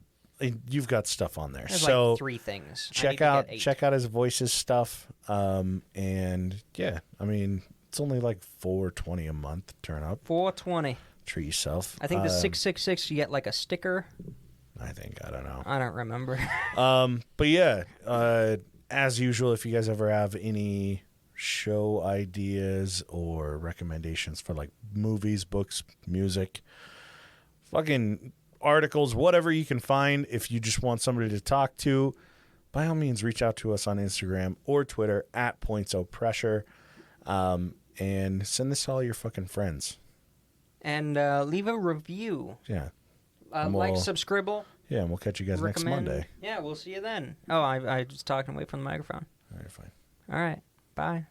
You've got stuff on there. There's so like 3 things. check out his Voices stuff. And yeah, I mean, it's only like $4.20 a month. Turn up. $4.20. Treat yourself. I think the 666 you get like a sticker. I don't know. I don't remember. But yeah, as usual, if you guys ever have any show ideas or recommendations for like movies, books, music, fucking articles, whatever you can find, if you just want somebody to talk to, by all means, reach out to us on Instagram or Twitter at @pointsofpressure, and send this to all your fucking friends. And leave a review. Yeah. Like, subscribe. Yeah, and we'll catch you guys next Monday. Yeah, we'll see you then. Oh, I was talking away from the microphone. All right, fine. All right. Bye.